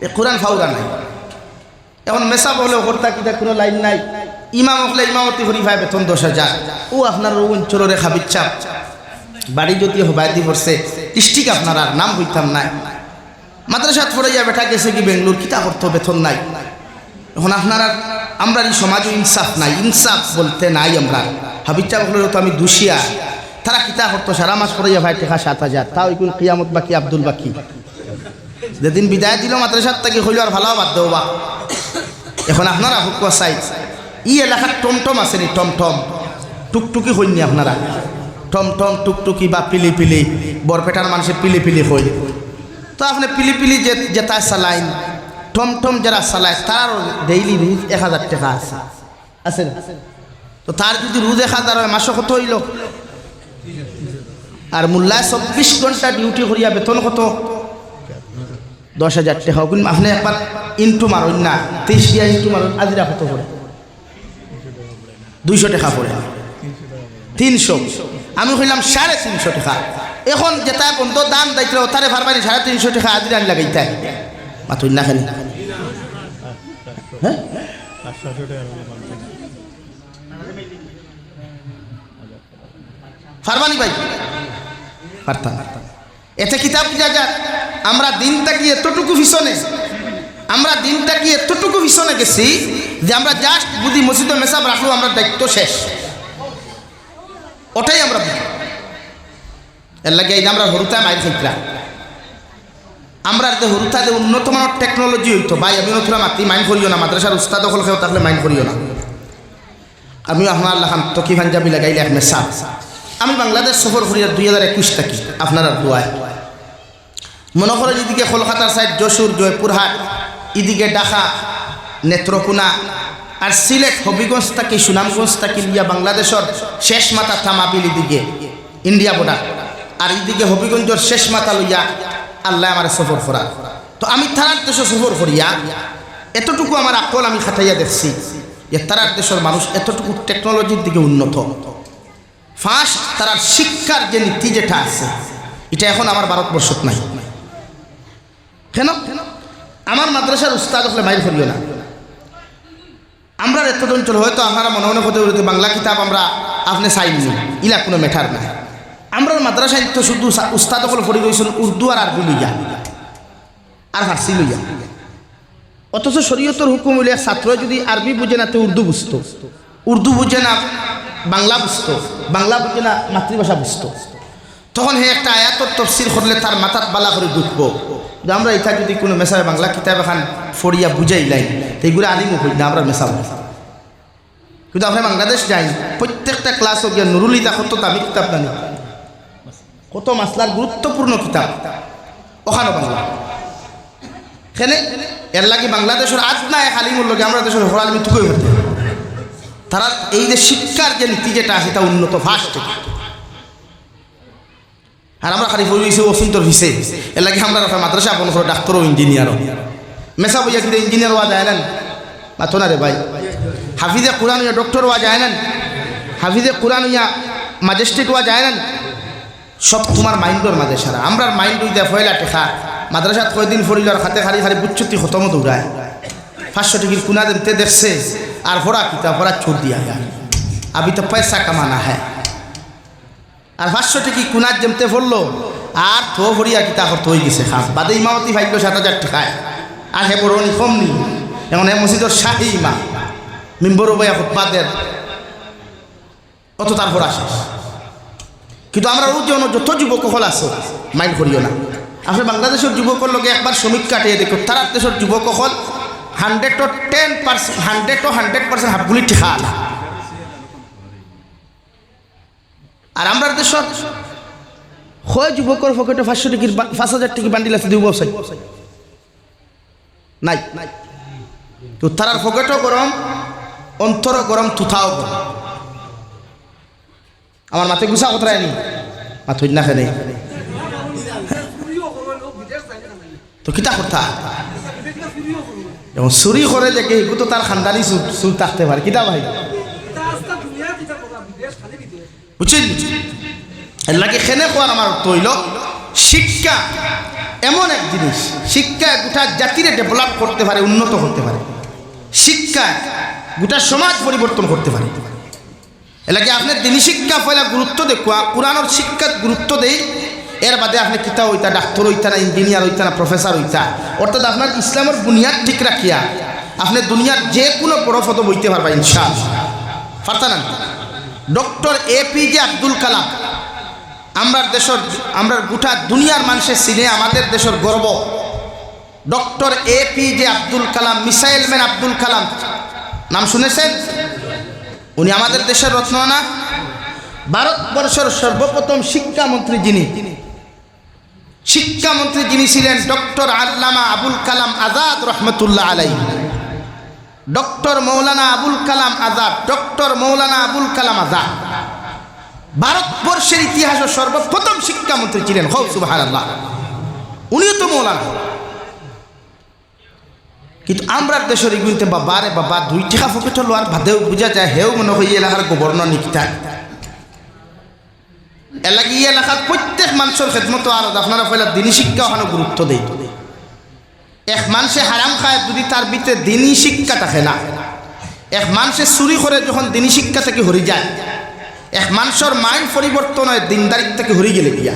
এই কোরআন ফাউরা নাই। এখন মেসাব হলে হরতা কিতা কোনো লাইন নাই। ইমাম হলে ইমামতি করি ভাই বেতন 10,000। ও আপনার অঞ্চলের হাবিজ চাপ বাড়ি যদি হবায়তি পড়ছে ডিস্ট্রিক্ট আপনার আর নাম হইতাম নাই। মাদ্রাসাত পড়াইয়া বেটা গেছে কি বেঙ্গলোর, কিতা করতো বেতন নাই। এখন আপনার আমরা এই সমাজে ইনসাফ নাই, ইনসাফ বলতে নাই। আমরা হাবিজা বললো তো আমি দুষিয়া, তারা কিতা করতো সারা মাস পড়াইয়া ভাই টেকা 7,000, তাও ইকুল কিয়ামত বাকি আব্দুল বাকি। যেদিন বিদায় দিল মাদ্রাসার থেকে হইল আর ভালো বাদ দেও বা। এখন আপনারা হুক চাই ই এলাকার টমটম আছে নি, টমটম টুকটুকি হইনি আপনারা, টমটম টুকটুকি বা পিলি পিলি, বরপেটার মানুষের পিলি পিলি হই। তো আপনি পিলি পিলি যেটা চালাইন, টমটম যারা চালায় তার ডেইলি রুজ 1,000 টাকা আছে না? তো তার যদি রুজ 1,000 হয় মাসে কত হইল? আর মোল্লায় 24 ঘন্টা ডিউটি করিয়া বেতন কত? 10,000 টাকা। আপনি একবার ইন্টু মারুন না, 23 দিয়া ইন্টু মারুন, আজিরা কত পড়ে? 200 টাকা পড়ে, 300। আমি কইলাম 350 টাকা। এখন যেটা বন্ধ দাম দায়িত্ব তারে ভারবানি 350 টাকা আজিরা আনি লাগাইতে মাতুন না খালি। হ্যাঁ ফারমানি ভাই পারতাম। এতে কিতাব বুঝা যায় আমরা দিনটা কি এতটুকু পিছনে, আমরা দিনটা কি এতটুকু পিছনে গেছি যে আমরা জাস্ট বুঝি মসজিদে মেসাব রাখলো, আমরা দায়িত্ব শেষ, ওটাই আমরা বুঝি। এর লাগে এই আমরা হরুতা মাইল খাইতরা, আমরা হরুতাতে উন্নত মানের টেকনোলজি হইতো। ভাই আমি নতুন মাতি মাইন্ড করিও না, মাদ্রাসার উস্তাদ হল খেয়েও তাহলে মাইন্ড করিও না। আমি আপনার আল্লাহ খান তকি পাঞ্জাবি লাগাইলে এক মেসাব। আমি বাংলাদেশ সফর করিয়া 2021 থাকি আপনারা দোয়ায়। মনে করেন এদিকে কলকাতার সাইড যশোর, জয়পুরহাট, এদিকে ঢাকা, নেত্রকোনা আর সিলেট হবিগঞ্জ থাকি সুনামগঞ্জ থাকি লিয়া বাংলাদেশের শেষ মাথা থামাবিলি দিকে ইন্ডিয়া বর্ডার আর এইদিকে হবিগঞ্জের শেষ মাথা লইয়া আল্লাহ আমার সফর করা। তো আমি তারার দেশে সফর করিয়া এতটুকু আমার আকল আমি খাটাইয়া দেখছি যে তারার দেশের মানুষ এতটুকু টেকনোলজির দিকে উন্নত। ফার্স্ট তারার শিক্ষার যে নীতি যেটা আছে এটা এখন আমার ভারতবর্ষত নাই। কেন? আমার মাদ্রাসার উস্তাদ হলে মাইল করিও না। আমরা এত অঞ্চল হয়তো আপনারা মনে মনে হতে বলতে বাংলা কিতাব আমরা আপনি চাইনি ইলা কোনো ম্যাটার নাই। আমরা মাদ্রাসায় তো শুধু উস্তাদ হল পড়ি গেছেন উর্দু আর আরবি লইয়া আর ফার্সি লইয়া। অথচ শরীয়তের হুকুম হইলে ছাত্র যদি আরবি বুঝে না তো উর্দু বুঝতো, উর্দু বুঝে না বাংলা বুঝতো, বাংলা বুঝে না মাতৃভাষা বুঝতো। তখন হে একটা আয়াতর তফসির করলে তার মাথাত বালা করে ঢুকবো যে আমরা এটা যদি কোনো মেসায় বাংলা কিতাব এখন ফড়িয়া বুঝাইলাই তো এইগুলো আলিমও হই না আমরা মেশাব। কিন্তু আমরা বাংলাদেশ যাই প্রত্যেকটা ক্লাস গিয়া নুরুলিতা কত দামি কিতাব জানি, কত মাসলার গুরুত্বপূর্ণ কিতাব ওখানে বাংলা। এখানে এর লাগে বাংলাদেশের আজ না এক আলিমুর লগে আমরা দেশের হর আলিমি টুকুই হতে তারা এই যে শিক্ষার যে নীতি যেটা আছে তা উন্নত ফার্স্ট। আর আমরা খালি বলেছি অফিন্তর হিসে এর লাগে আমরা মাদ্রাসা আপন করে ডাক্তারও ইঞ্জিনিয়ারও মেসা বইয়া কিন্তু ইঞ্জিনিয়ার হওয়া যায় না মাথো না রে ভাই। হাফিজে কোরআন হইয়া ডক্টর হওয়া যায় না, হাফিজে কোরআন হইয়া ম্যাজিস্ট্রেট হওয়া যায় না। সব তোমার মাইন্ডর মাঝে সারা। আমরা মাইন্ড হইয়া ফয়লা টেখা মাদ্রাসাত কয়দিন ফরিল আর হাতে খালি খালি বুচ্ছুতি খতম দৌড়ায় 500 টিকির কুনা দিতে দেখছে আর ভরা কিতা ভরা ছোট দিয়া যায় আবি তো পয়সা কামানা হ্যাঁ। আর 500 টিকি কুনার জমতে পড়লো আর থো ভরিয়া কিতা করতে হয়ে গেছে খাস বাদে ইমামতি ভাইল 7,000 টাকায় আর হে বড় নি কম নি এমন হে মসজিদের শাহী ইমাম মিম্বর বইয়া ফুটপাতের অত তারপর আসে। কিন্তু আমরা ওজন যত যুবক হল আছো মাইন্ড করিও না। আসলে বাংলাদেশের যুবকের লোকে একবার শ্রমিক কাটিয়ে দেখো তার দেশের যুবক হল 100% হাফগুলি ঠেকা আলা। আর আমরা দেশের হয় যুবকের পকেটে 500 টিকির 5,000 টিকি বান্ডিল আছে দুই বছর নাই। তো তারার পকেটও গরম অন্তরও গরম তুথাও গরম। আমার মাথায় গুছা কোথায় নি মাথুই না খেলে তো কিতা কথা যেমন চুরি করে দেখে এগুলো তো তার খানদানি চুর থাকতে পারে কিতা ভাই বুঝছেন। এর লাগে খেনে কোয়ার আমার তৈল শিক্ষা এমন এক জিনিস, শিক্ষা গোটা জাতিরে ডেভেলপ করতে পারে, উন্নত করতে পারে। শিক্ষা গোটা সমাজ পরিবর্তন করতে পারে। এর লাগে আপনার দিনী শিক্ষা পয়লা গুরুত্ব দেখুয়া কোরআনের শিক্ষার গুরুত্ব দেই। এর বাদে আপনি কিতা হইতা ডাক্তার হইতা না ইঞ্জিনিয়ার হইতা না প্রফেসর হইতা অর্থাৎ আপনার ইসলামের বুনিয়াদ ঠিক রাখিয়া আপনি দুনিয়ার যে কোনো বড় পদ বইতে পারবা ইনশাআল্লাহ পারতা না। ডক্টর APJ আব্দুল কালাম আমরা দেশের আমরা গোটা দুনিয়ার মানুষের চিনে আমাদের দেশের গর্ব। Doctor APJ Abdul Kalam missile man Abdul Kalam নাম শুনেছেন? উনি আমাদের দেশের রত্ন না। ভারতবর্ষের সর্বপ্রথম শিক্ষামন্ত্রী যিনি ছিলেন ডক্টর আল্লামা আবুল কালাম আজাদ রহমতুল্লাহ আলাইহি। ডক্টর মৌলানা আবুল কালাম আজাদ, ডক্টর মৌলানা আবুল কালাম আজাদ ভারতবর্ষের ইতিহাসের সর্বপ্রথম শিক্ষামন্ত্রী ছিলেন। হৌ সুবহানাল্লাহ, উনিও তো মৌলানা। কিন্তু আমরা দেশের এগুলিতে বাবা রে বাবা 2 টাকা পকেটে লোয়ার বাদেও বুঝা যায় হেও মনে হয় এলাকার গভর্নর নিকিতা। এলাকা এলাকার প্রত্যেক মানুষের খেদমত আর আপনারা পয়লা দিনী শিক্ষা ওখানে গুরুত্ব দেয়। এক মানুষে হারাম খায় যদি তার ভিতরে দিনী শিক্ষা থাকে না, এক মানুষে চুরি করে যখন দিনী শিক্ষা থেকে হরি যায়, এক মানুষের মাইন্ড পরিবর্তন হয় দিনদারিক থেকে হরি গেলে গিয়া।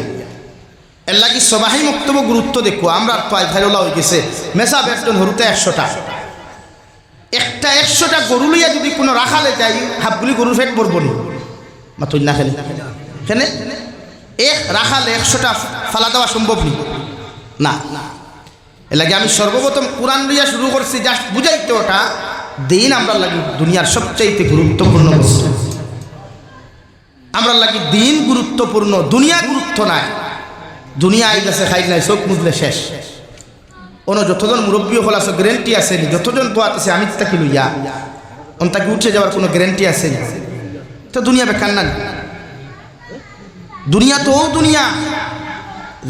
এর লাগি সবাই বক্তব্য গুরুত্ব দেখো। আমরা ভাইরোলা হয়ে গেছে মেসা বেতন হরুতে 100টা একটা 100টা গরু লইয়া যদি কোনো রাখালে যাই হাফগুলি গরুর ফেট পড়ব নি মাথুই না খেলে কেনে এক রাখালে 100টা ফালা দেওয়া সম্ভব নি না। এর লাগে আমি সর্বপ্রথম কোরআন লইয়া শুরু করছি জাস্ট বুঝাইতে ওটা দিন আমরা লাগি দুনিয়ার সবচাইতে গুরুত্বপূর্ণ বস্তু। আমরা লাগি দিন গুরুত্বপূর্ণ, দুনিয়া গুরুত্ব নাই। দুনিয়া আই গেছে খাই নাই চোখ মুজলে শেষ। অন্য যতজন মুরব্বী হল আছে গ্যারেন্টি আসেনি, যতজন দোয়াতেছে আমি তাকে লইয়া তাকে উঠে যাওয়ার কোনো গ্যারেন্টি আসেনি। তো দুনিয়া বেকার না, দুনিয়া তো দুনিয়া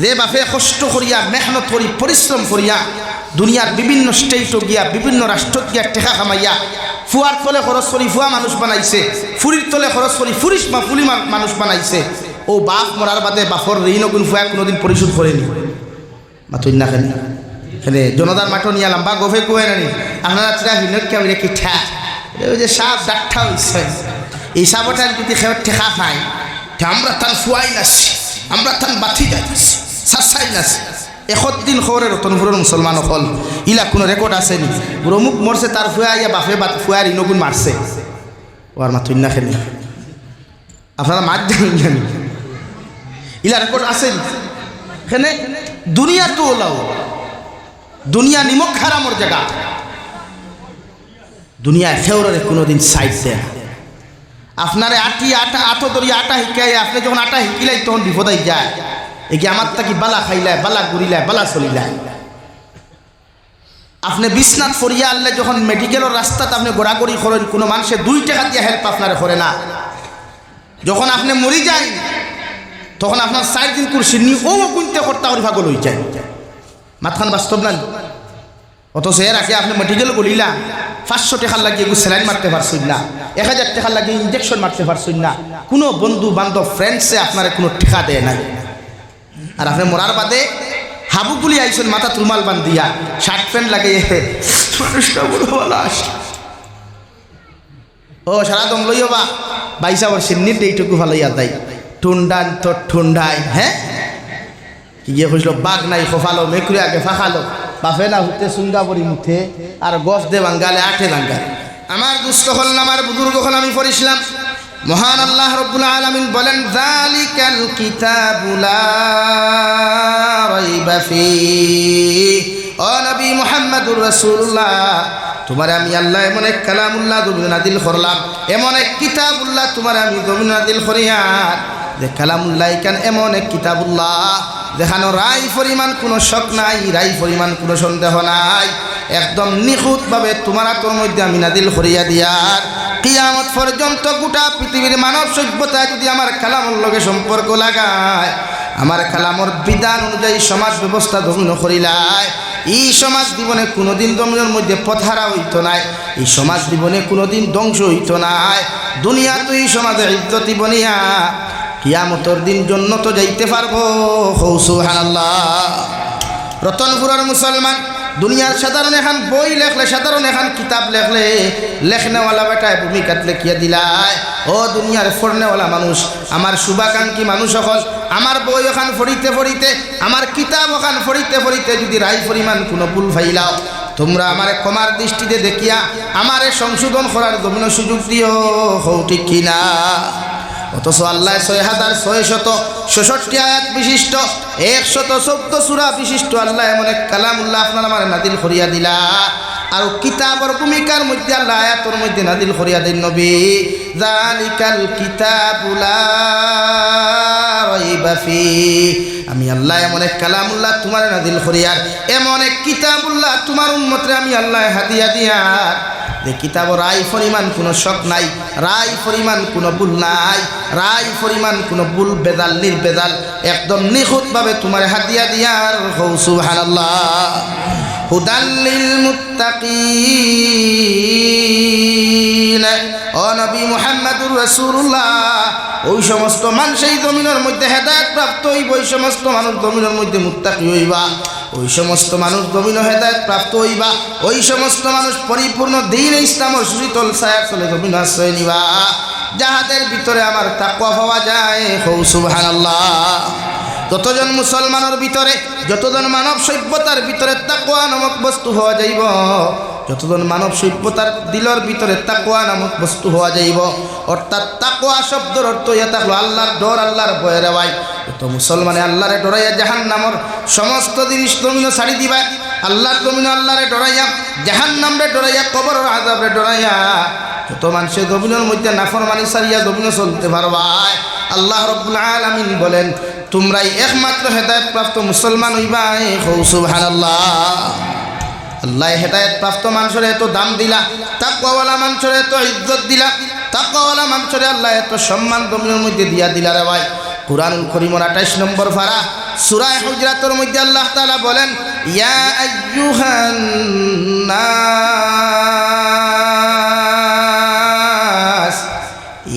যে বাপে কষ্ট করিয়া মেহনত করি পরিশ্রম করিয়া দুনিয়ার বিভিন্ন স্টেটও গিয়া বিভিন্ন রাষ্ট্র গিয়া টেকা কামাইয়া ফুয়ার তলে খরচ করি ফুয়া মানুষ বানাইছে, ফুরির তলে খরচ করি ফুলি মানুষ বানাইছে। ও বাপ মরার বাদে বাপর ঋণ কোন ফুয়া কোনোদিন পরিশোধ করেনি। মাতুই না খেলে খেলে জনতার মাঠও নিয়ে লাম্বা গভে কুয়ে নানি আপনারা চিরা হিনক্যা হইলে কি ঠা ওই যে সাপ ডাক্ঠা হয়েছে এই সাপটার যদি খেয়ে ঠেকা পাই আমরা তার ফুয়াই নাছি, আমরা তার বাথি যাইছি সাসাই নাছি। দিন খবরে রতনপুরের মুসলমান হল ইলা কোনো রেকর্ড আসেনি প্রমুখ মরছে তার ফুয়া ইয়া বাপে ফুয়ার ইনগুন মারছে ওর মাতুই না খেলে আপনারা মার জানেন জানি ইলা রেকর্ড আসেনি। এখানে দুনিয়া তো ওলাও দুনিয়া নিমক হারামর জায়গা, দুনিয়া ফেউরে কোনোদিন সাইড দেয় আপনারে আটো দরিয়া আটা শিকাই আপনি যখন আটা শিকিলাই তখন বিপদাই যায় এগিয়ে আমার তাকি বালা খাইলায় বালা ঘুরিলায় বালা চলিলায়। আপনি বিছনাথ ফরিয়া আনলে যখন মেডিকেলের রাস্তাতে আপনি গোড়াগড়ি করেন কোনো মানুষের 2 টাকা দিয়ে হেল্প আপনারে করে না। যখন আপনি মরি যান তখন আপনার 4 দিন কুরসি নি ও গুনতে করতে ওর ভাগল হয়ে যায়। মাথান বাস্তব না, অথচ এর আগে আপনি মেডিকেল গলিলা 500 টাকা লাগিয়ে স্যালাইন মারতে পারছেন না, 1000 টাকা লাগিয়ে ইঞ্জেকশন মারতে পারছেন না, কোনো বন্ধু বান্ধব ফ্রেন্ডসে আপনার কোনো টাকা দেয় না। আর আপনি মরার বাদে হাবু গুলি আইসেন মাথা রুমাল বান্ধিয়া শার্ট প্যান্ট লাগিয়ে মানুষটা বড় ভালো আসে ও সারা দম লইও বা বাইসা বর্ষের নিট এইটুকু ভালো ইয়া দেয় টুন্ডান তো ঠুন্ডাই হ্যাঁ গিয়ে বুঝলো বাঘ নাই খোফালো মেকুরি আগে ফাঁকালো বাফে না হুতে সুন্দা পরি মুখে আর গছ দে বাঙ্গালে আঠে দাঙ্গালে। আমার দুস্থ হল না আমার বুজুর্গ হল আমি পড়িছিলাম মহান আল্লাহ রব্বুল আলামিন বলেন যালিকাল কিতাবু লা রাইবা ফীহি। ও নবী মুহাম্মদুর রাসূলুল্লাহ তোমার আমি আল্লাহ এমন এক কালামুল্লাহ জমিন নাযিল করলাম, এমন এক কিতাবুল্লাহ তোমার আমি জমিন নাযিল করিয়ার যে কালামুল্লাহ কেন এমন এক কিতাবুল্লাহ যেখানে রাই পরিমাণ কোনো শক নাই, রাই পরিমাণ কোনো সন্দেহ নাই, একদম নিখুঁতভাবে তোমার তোর মধ্যে আমি নাযিল করিয়া দিয়ার কিয়ামত পর্যন্ত গোটা পৃথিবীর মানব সভ্যতা যদি আমার কালামর লগে সম্পর্ক লাগায়, আমার কালামর বিধান অনুযায়ী সমাজ ব্যবস্থা জমিন করিলায়, এই সমাজ জীবনে কোনোদিন জমিনের মধ্যে পথারা হইতো নাই, এই সমাজ জীবনে কোনোদিন ধ্বংস হইতো নাই। দুনিয়া তো এই সমাজে ইজ্জতি বনিয়া কিয়ামতের দিন জন্য তো যাইতে পারবো। সুবহানাল্লাহ। রতনপুরের মুসলমান দুনিয়ার সাধারণ এখন বই লেখলে সাধারণ এখন কিতাব লেখলে লেখনেওয়ালা বেটায় ভূমিকাত লেখিয়া দিলায়। ও দুনিয়ার পড়নেওয়ালা মানুষ আমার শুভাকাঙ্ক্ষী মানুষ সকল আমার বই ওখান পড়িতে পড়িতে আমার কিতাব ওখান পড়িতে পড়িতে যদি রাই পরিমাণ কোনো ভুল ফাইলাও তোমরা আমারে ক্ষমার দৃষ্টিতে দেখিয়া আমারে সংশোধন করার জমিন সুযোগ দিও। হও ঠিক কিনা? অথচ আল্লাহ 6666 আয়াত বিশিষ্ট 114 সূরা বিশিষ্ট আল্লাহ এমন এক কালামুল্লাহ আপনার আমার নাযিল করিয়া দিলা। আর কিতাবর ভূমিকার মধ্যে আল্লাহ আয়াতের মধ্যে নাযিল করিয়া দেন নবী যালিকাল কিতাবু লা রাইবা ফীহি। আমি আল্লাহ এমন এক কালামুল্লাহ তোমার নাযিল করিয়ার এমন এক কিতাবুল্লাহ তোমার উম্মতরে আমি আল্লাহ হাদিয়া দিয়ার যে কিতাবর রাই পরিমাণ কোনো শক নাই, রাই পরিমাণ কোনো ভুল নাই, রাই পরিমাণ কোনো ভুল বেজাল নির্বেজাল একদম নিখুঁতভাবে তোমার হাদিয়া দিয়ার। সুবহানাল্লাহ। হুদাল লিল মুত্তাকিন। ও নবী মুহাম্মদুর রাসূলুল্লাহ ওই সমস্ত মানুষ এই জমিনের মধ্যে হেদায়েত প্রাপ্ত হইব, ওই সমস্ত মানুষ জমিনের মধ্যে মুত্তাকি হইবা, ওই সমস্ত মানুষ জমিন হেদায়েত প্রাপ্ত হইবা, ওই সমস্ত মানুষ পরিপূর্ণ দ্বীন ইসলামের সুশীতল ছায়ার তলে জমিন আশ্রয় নিবা যাহাদের ভিতরে আমার তাকওয়া পাওয়া যায়। সুবহানাল্লাহ। যতজন মুসলমানের ভিতরে যতজন মানব সভ্যতার ভিতরে তাকওয়া নামক বস্তু হওয়া যাইব, যতজন মানব সভ্যতার দিলের ভিতরে তাকওয়া নামক বস্তু হওয়া যাইব, অর্থাৎ তাকওয়া শব্দের অর্থ ইয়া থাকলো আল্লাহর ডর, আল্লাহর ভয় রেওয়াই। তো মুসলমানে আল্লাহরে ডরাইয়া জাহান্নামের সমস্ত জিনিস জমিন ছাড়ি দিবা, আল্লাহর জমিন আল্লাহরে ডরাইয়া জাহান্নামরে ডরাইয়া কবরের আযাবরে ডরাইয়া যত মানুষের জমিনের মধ্যে নাফরমানি ছাড়িয়া জমিনে চলতে পারবা আল্লাহ রাব্বুল আলামিন বলেন তোমরাই একমাত্র হেদায়েত প্রাপ্ত মুসলমান হইবা। সুবহানাল্লাহ। আল্লাহ হেদায়েত প্রাপ্ত মানুষের এত দাম দিলা, তাকওয়াওয়ালা মানুষের এত ইজ্জত দিলা, তাকওয়াওয়ালা মানুষের আল্লাহ এত সম্মান জমিনের মধ্যে দিয়া দিলা রে ভাই। কুরআনুল কারীমের 28 নম্বর পারা সূরা হুজরাতের মধ্যে আল্লাহ তাআলা বলেন ইয়া আইয়ুহান নাস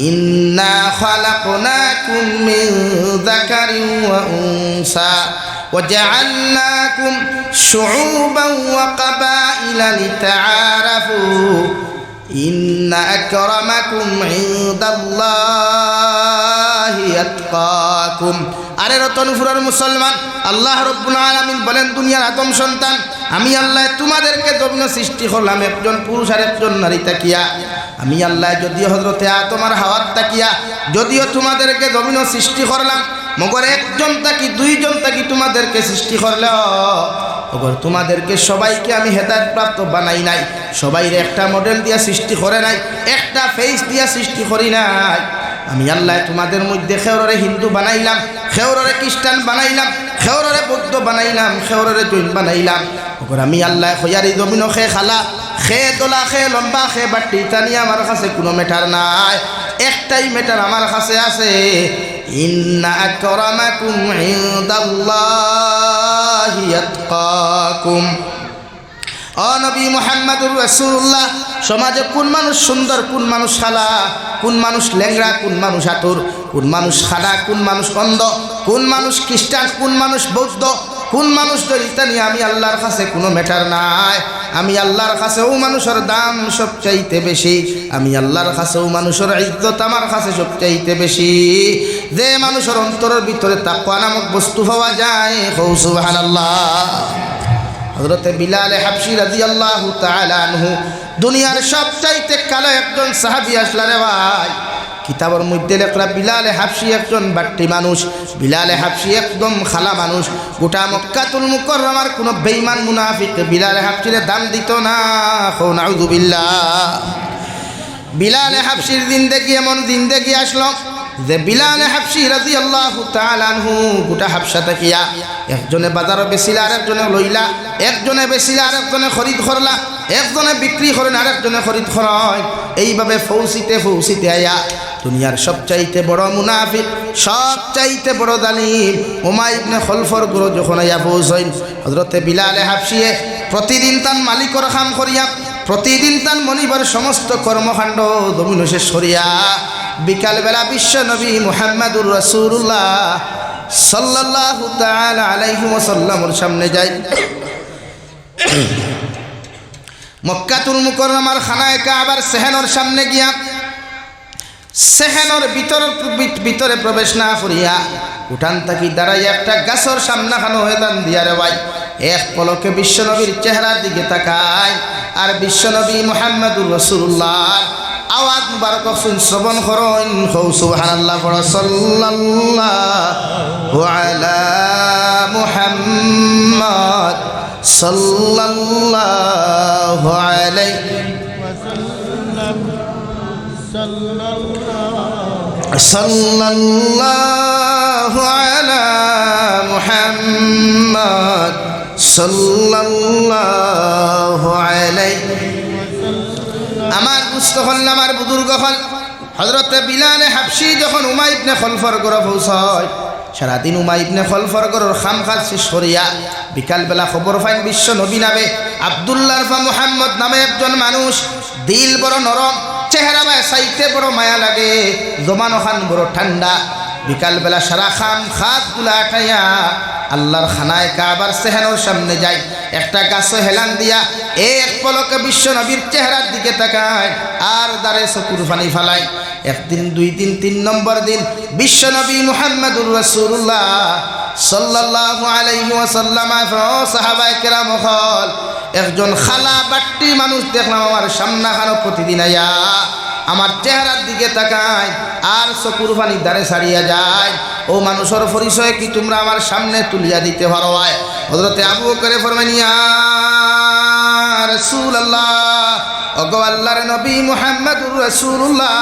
ইন্না খালাকনাকুম মিন যাকারিন ওয়া উনসা وجعلناكم شعوبا وقبائل لتعارفوا إن أكرمكم عند الله أتقاكم। আরে রতনপুরের মুসলমান, আল্লাহ রাব্বুল আলামিন বলেন দুনিয়ার আদম সন্তান আমি আল্লাহ তোমাদেরকে জমিন সৃষ্টি করলাম একজন পুরুষ আর একজন নারী তাকিয়া। আমি আল্লাহ যদিও হযরতে আদম আর হাওয়া তাকিয়া যদিও তোমাদেরকে জমিন সৃষ্টি করলাম, মগর একজন তাকি দুইজন তাকি তোমাদেরকে সৃষ্টি করলে মগর তোমাদেরকে সবাইকে আমি হেদায়েত প্রাপ্ত বানাই নাই। সবাইরে একটা মডেল দিয়া সৃষ্টি করে নাই, একটা ফেস দিয়া সৃষ্টি করি নাই। আমি আল্লাহ তোমাদের মধ্যে খেওরে হিন্দু বানাইলাম, খেওরে খ্রিস্টান বানাইলাম, খেওরে বৌদ্ধ বানাইলাম, খেওরে জৈন বানাইলাম। মগর আমি আল্লাহ খয়ারি জমিন খে খালা খে দোলা খে লম্বা খে বাটি টানি আমার কাছে কোনো ম্যাটার নাই। একটাই ম্যাটার আমার কাছে আছে, ইন্না আকরামাকুম ইনদাল্লাহি আতকাকুম। ও নবী মুহাম্মদুর রাসূলুল্লাহ, সমাজে কোন মানুষ সুন্দর, কোন মানুষ খালা, কোন মানুষ ল্যাংড়া, কোন মানুষ আতুর, কোন মানুষ খাড়া, কোন মানুষ অন্ধ, কোন মানুষ খ্রিস্টান, কোন মানুষ বৌদ্ধ, কোন মানুষ দরিদ্র নিয়ে আমি আল্লাহর কাছে কোনো ম্যাটার নাই। আমি আল্লাহর কাছে ও মানুষের দাম সবচাইতে বেশি, আমি আল্লাহর কাছে ও মানুষের ইজ্জত আমার কাছে সবচাইতে বেশি। যে মানুষের অন্তরের ভিতরে তাকওয়া নামক বস্তু পাওয়া যায়, সুবহানাল্লাহ। হযরতে বিলাল হাবশী রাদিয়াল্লাহু তাআলা আনহু দুনিয়ার সবচাইতে কালো একজন সাহাবী আসলা রে ভাই। কিতাবের মধ্যে লেখা বিলাল হাবশী একজন বাট্টি মানুষ, বিলাল হাবশী একদম খালা মানুষ। গোটা মক্কাতুল মুকাররমার কোনো বেঈমান মুনাফিক বিলাল হাবশীরে দাম দিত না। নাউযুবিল্লাহ। বিলাল হাবশীর জিন্দেগি এমন জিন্দেগি আসলো যে বিলাল হাবশী রাদিয়াল্লাহু তাআলা আনহু গোটা হাবশা তাকিয়া একজনে বাজারে বেচিলা, আরেকজনে লইলা, একজনে বেচিলা আরেকজনে খরিদ করলা, একজনে বিক্রি করেন আরেকজনে খরিদ করেন। এইভাবে ফৌসিতে ফৌসিতে আয়া দুনিয়ার সবচাইতে বড় মুনাফিক, সবচাইতে বড় জালিম উমাইয়া ইবনে খলফর গুরু যখন আয়া পৌঁছইন, হযরতে বিলাল হাবশী প্রতিদিন তার মালিকর কাম করিয়া, প্রতিদিন তার মনিবার সমস্ত কর্মকাণ্ড জমিন শেষ করিয়া বিকালবেলা বিশ্ব নবী মুহাম্মদুর রাসূলুল্লাহ সাল্লাল্লাহু তাআলা আলাইহি ওয়াসাল্লামের সামনে যাই। মক্কাতুল মুকাররমার খানায়ে কাবার সেহেনের সামনে গিয়া সেহেনের ভিতরে প্রবেশ না করিয়া উঠান থাকি দাঁড়াইয়া একটা গাছের সামনা খানো হয়ে দান দিয়া রে ভাই এক পলকে বিশ্বনবীর চেহারার দিকে তাকায় আর বিশ্বনবী মুহাম্মদুর রাসূলুল্লাহ আওয়াজ মুবারক শ্রবণ করেন। সুবহানাল্লাহ, সাল্লাল্লাহু আলা মুহাম্মদ সাল্লাল্লাহু আলাইহি ওয়াসাল্লাম, সাল্লাল্লাহু আলা মুহাম্মদ সাল্লাল্লাহু আলাইহি। আমার দুস্থ হল, আমার বুজুর্গ হল, হযরতে বিলাল হাবশী যখন উমাইয়া ইবনে খলফর ঘরে পৌঁছয়, সারাদিন উমাইয়া ইবনে খলফর ঘরের খামখাজ শেষ করিয়া বিকালবেলা খবর পাইন বিশ্ব নবী নামে আব্দুল্লাহ বা মুহাম্মদ নামে একজন মানুষ, দিল বড় নরম, চেহারা চাইতে বড় মায়া লাগে, জমানো খান বড় ঠান্ডা। বিকালবেলা সারা খাম খাতগুলা আঠাইয়া আল্লাহর খানায় কাবার সেহেনের সামনে যায়, একটা গাছে হেলান দিয়া এক পলকে বিশ্ব নবীর চেহারার দিকে তাকায় আর দাঁড়ে চকুর পানি ফালায়। একদিন, দুই দিন, 3 নম্বর দিন বিশ্ব নবী মুহাম্মদুর রাসূলুল্লাহ সাল্লাল্লাহু আলাইহি ওয়াসাল্লাম সাহাবায়ে কেরাম হল একজন খালা বাট্টি মানুষ দেখলাম আমার সামনা খানো প্রতিদিন আয়া আমার চেহারার দিকে তাকায় আর চকুর পানি দাঁড়ে ছাড়িয়া যায়। ও মানুষের পরিচয় কি তোমরা আমার সামনে তুলিয়া দিতে পারো? হযরতে আবু বকর ফরমাইয়া রাসূলুল্লাহ ওগো আল্লাহর নবী মুহাম্মদুর রাসূলুল্লাহ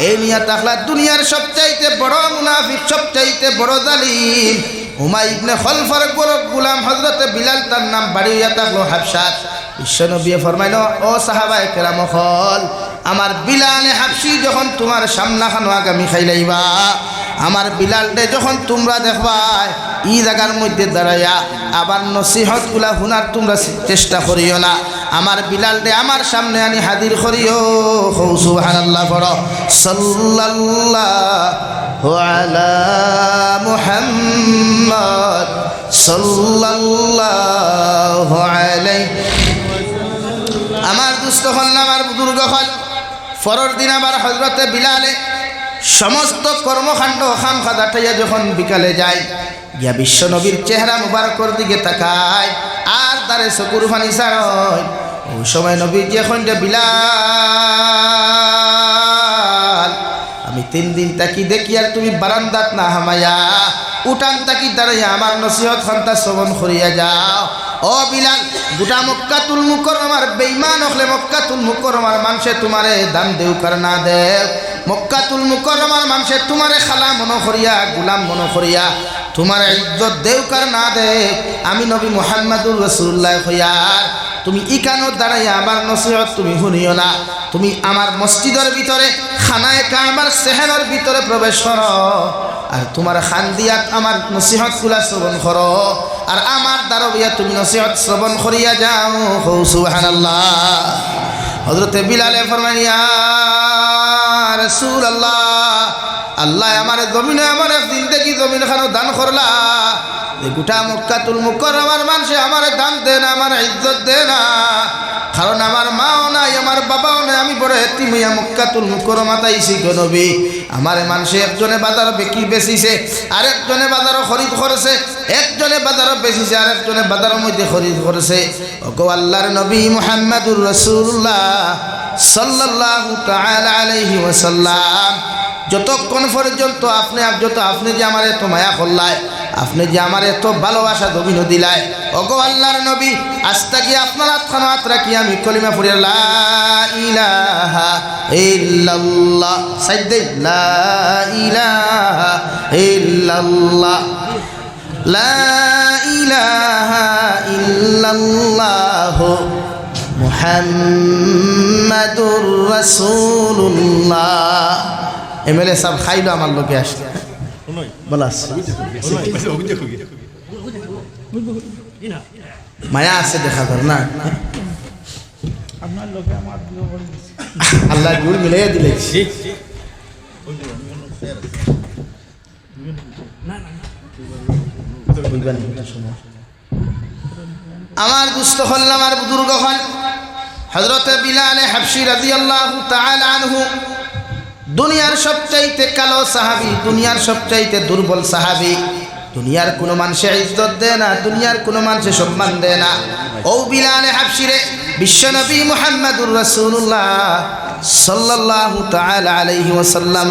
এই নিয়া তাকলা দুনিয়ার সবচাইতে বড় মুনাফিক সবচাইতে বড় জালিম উমাই ইবনে খলফার বড় গোলাম হযরত বিলাল তার নাম বাড়িয়া থাকলো হাবশাত বিশ্বনবী ফরমাইলো ও সাহাবায়ে কেরাম হল আমার বিলাল হাবশি যখন তোমার সামনাখানো আগামী খাইলাইবা আমার বিলালকে যখন তোমরা দেখবা এই জায়গার মধ্যে দাঁড়াইয়া আবার নসিহতগুলা শোনার তোমরা চেষ্টা করিও না আমার বিলালকে আমার সামনে আনি হাজির করিও সুবহানাল্লাহ পড়ো সাল্লাল্লাহু আলা মুহাম্মদ সাল্লাল্লাহু আলাইহি আমার দুস্থ হল আমার বুজুর্গ হল ফরর দিন আবার হযরতে বিলালে সমস্ত কর্মকাণ্ড খাম খাদাটাইয়া যখন বিকালে যায় গিয়া বিশ্ব নবীর চেহারা মুবারকর দিকে তাকায় আর তারে চকুর পানি ছাড়য় ওই সময় নবী যখন যে বিলাল আমি 3 দিন তাকি দেখি আর তুমি বারান্দাত না হামায়া উঠান তাকি দাঁড়াইয়া আমার নসিহত খান্তা শ্রবণ করিয়া যাও ও বিলাল গোটা মক্কাতুল মুকাররমার বেঈমান হলে মক্কাতুল মুকাররমার মানুষে তোমারে দান দেউ কার না দেও মক্কাতুল মুকাররমার মানুষে তোমারে খালা মনো করিয়া গোলাম মনো করিয়া তোমার ইজ্জত দেউ কার না দে আমি নবী মুহাম্মদুর রাসূলুল্লাহ হইয়ার তুমি ইকানো দাঁড়াইয়া আমার নসিহত তুমি শুনিও না তুমি আমার মসজিদের ভিতরে খানায়ে কাবার সেহরের ভিতরে প্রবেশ করো আর তোমার খান্দিয়াত আমার নসিহত গুলা শ্রবণ করো আর আমার দারবিয়া তুমি নসিহত শ্রবণ করিয়া যাও সুবহানাল্লাহ হযরতে বিলালে ফরমান ইয়া রাসূলুল্লাহ আল্লাহ আমার জমিনে আমার জিন্দেগি জমিন খানো দান করলা গোটা মক্কাতুল মুকাররমার মানুষে আমার দান দেন আমার ইজ্জত দেন না কারণ আমার মাও নাই আমার বাবাও নাই আমি বড় এতিম হইয়া মক্কাতুল মুকাররমা তাইছি গো নবী আমার মানুষে একজনে বাজার বিক্রি বেচিছে আরেকজনে বাজার খরিদ করেছে একজনে বাজার বেচিছে আরেকজনে বাজারের মধ্যে খরিদ করেছে ওগো আল্লাহর নবী মুহাম্মদুর রাসূলুল্লাহ সাল্লাল্লাহু তাআলা আলাইহি ওয়াসাল্লাম যতক্ষণ পর্যন্ত আপনি যে আমার এত মায়া করলায় আপনি যে আমার এত ভালোবাসা দবিনো দিলায় ওগো আল্লাহর নবী আস্তা কি আপনার হাতখানো হাত রাখি আমি কলিমা পড়ি লা ইলাহা ইল্লাল্লাহ সাইদে লা ইলাহা ইল্লাল্লাহ লা ইলাহা ইল্লাল্লাহ মুহাম্মাদুর রাসূলুল্লাহ এমএলএ সাহেব খাইলো আমার লোকে আসলে বলাস মায়া আছে দেখা কর না আল্লাহ গুড় মিলাইয়া দিলে আমার দুস্থ হল আমার বুজুর্গ হল হযরতে বিলাল হাবশী রাদিয়াল্লাহু তাআলা আনহু দুনিয়ার সবচাইতে কালো সাহাবী দুনিয়ার সবচাইতে দুর্বল সাহাবী দুনিয়ার কোনো মানুষে ইজ্জত দেয় না দুনিয়ার কোনো মানুষে সম্মান দেয় না ও বিলাল হাবশী রে বিশ্বনবী মুহাম্মদুর রাসূলুল্লাহ সাল্লাল্লাহু তাআলা আলাইহি ওয়াসাল্লাম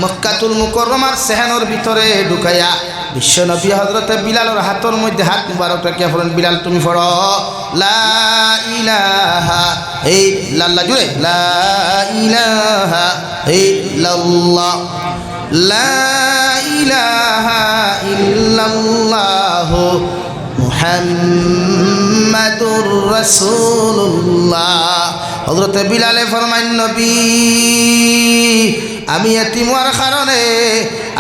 মক্কাতুল মুকাররমার সেহানোর ভিতরে ঢুকাইয়া বিশ্বনবী হযরতে বিলালের হাতের মধ্যে হাত মুবারক রাখিয়া বলেন বিলাল তুমি পড়ো লা ইলাহা ইল্লাল্লাহ জুড়ে লা ইলাহা ইল্লাল্লাহ লা ইলাহা ইল্লাল্লাহ মুহাম্মাদুর রাসূলুল্লাহ হযরতে বিলালে ফরমান নবী আমি এতিমার কারণে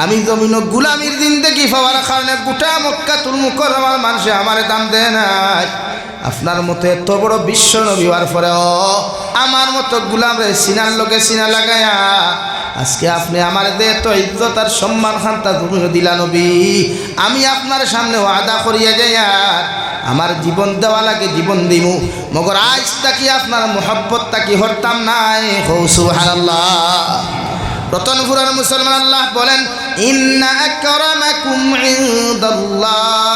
আমি জমিন গোলামির জিন্দেগি পাওয়ার কারণে গোটা মক্কাতুল মুকাররমার মানুষে আমার দাম দেয় নাই আপনার মতো এত বড় বিশ্ব নবী হওয়ার পরেও আমার মতো গোলাম রে সিনার লোকে সিনা লাগায়া আজকে আপনি আমার এত ইজ্জত আর সম্মান খান্তা তুমি দিলা নবী আমি আপনার সামনে ওয়াদা করিয়া যাই আর আমার জীবন দেওয়া লাগে জীবন দিমু মগর আজ তাকি আপনার মোহাব্বত তাকি হরতাম নাই সুবহানাল্লাহ রতনপুরের মুসলমান আল্লাহ বলেন ইন্না আকরামাকুম ইনদাল্লাহি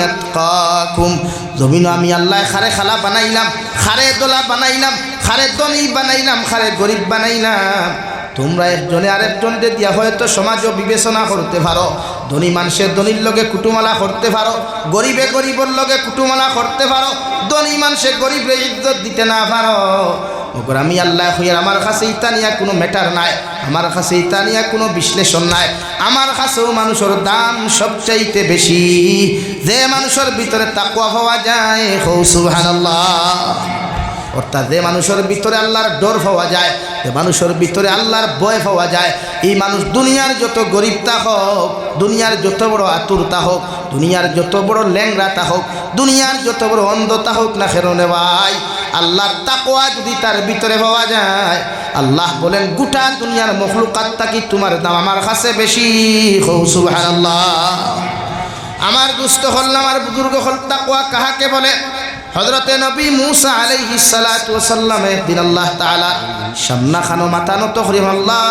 আতকাকুম জমিন আমি আল্লাহ খারে খালা বানাইলাম খারে দোলা বানাইলাম খারে ধনী বানাইলাম খারে গরিব বানাইলাম তোমরা একজনে আরেকজনকে দিয়া হয়তো সমাজও বিবেচনা করতে পারো, ধনী মানুষের ধনীর লগে কুটুমালা করতে পারো, গরিবে গরিবের লগে কুটুমালা করতে পারো, ধনী মানুষের গরিবে ইজ্জত দিতে না পারো। ওগর আমি আল্লাহ হইয়ার আমার কাছে ইতা নিয়া কোনো ম্যাটার নাই, আমার কাছে ইতা নিয়া কোনো বিশ্লেষণ নাই। আমার কাছেও মানুষের দাম সবচাইতে বেশি যে মানুষের ভিতরে তাকওয়া পাওয়া যায়। হৌ সুবহানাল্লাহ। অর্থাৎ যে মানুষের ভিতরে আল্লাহর ডর পাওয়া যায়, যে মানুষের ভিতরে আল্লাহর ভয় পাওয়া যায়, এই মানুষ দুনিয়ার যত গরিবতা হোক, দুনিয়ার যত বড় আতুরতা হোক, দুনিয়ার যত বড় ল্যাংড়াতা হোক, দুনিয়ার যত বড় অন্ধতা হোক না কেন ভাই, আল্লাহর তাকওয়া যদি তার ভিতরে পাওয়া যায়, আল্লাহ বলেন গোটা দুনিয়ার মখলুকাত থাকি তোমার দাম আমার কাছে বেশি। সুবহানাল্লাহ। আমার দুস্থ হল, আমার বুজুর্গ হল, তাকওয়া কাহাকে বলে? হযরতে নবী মুসা আলাইহিস সালাতু ওয়াস সালাম একদিন আল্লাহ তাআলা সামনা খানো মাথা নত করি, আল্লাহ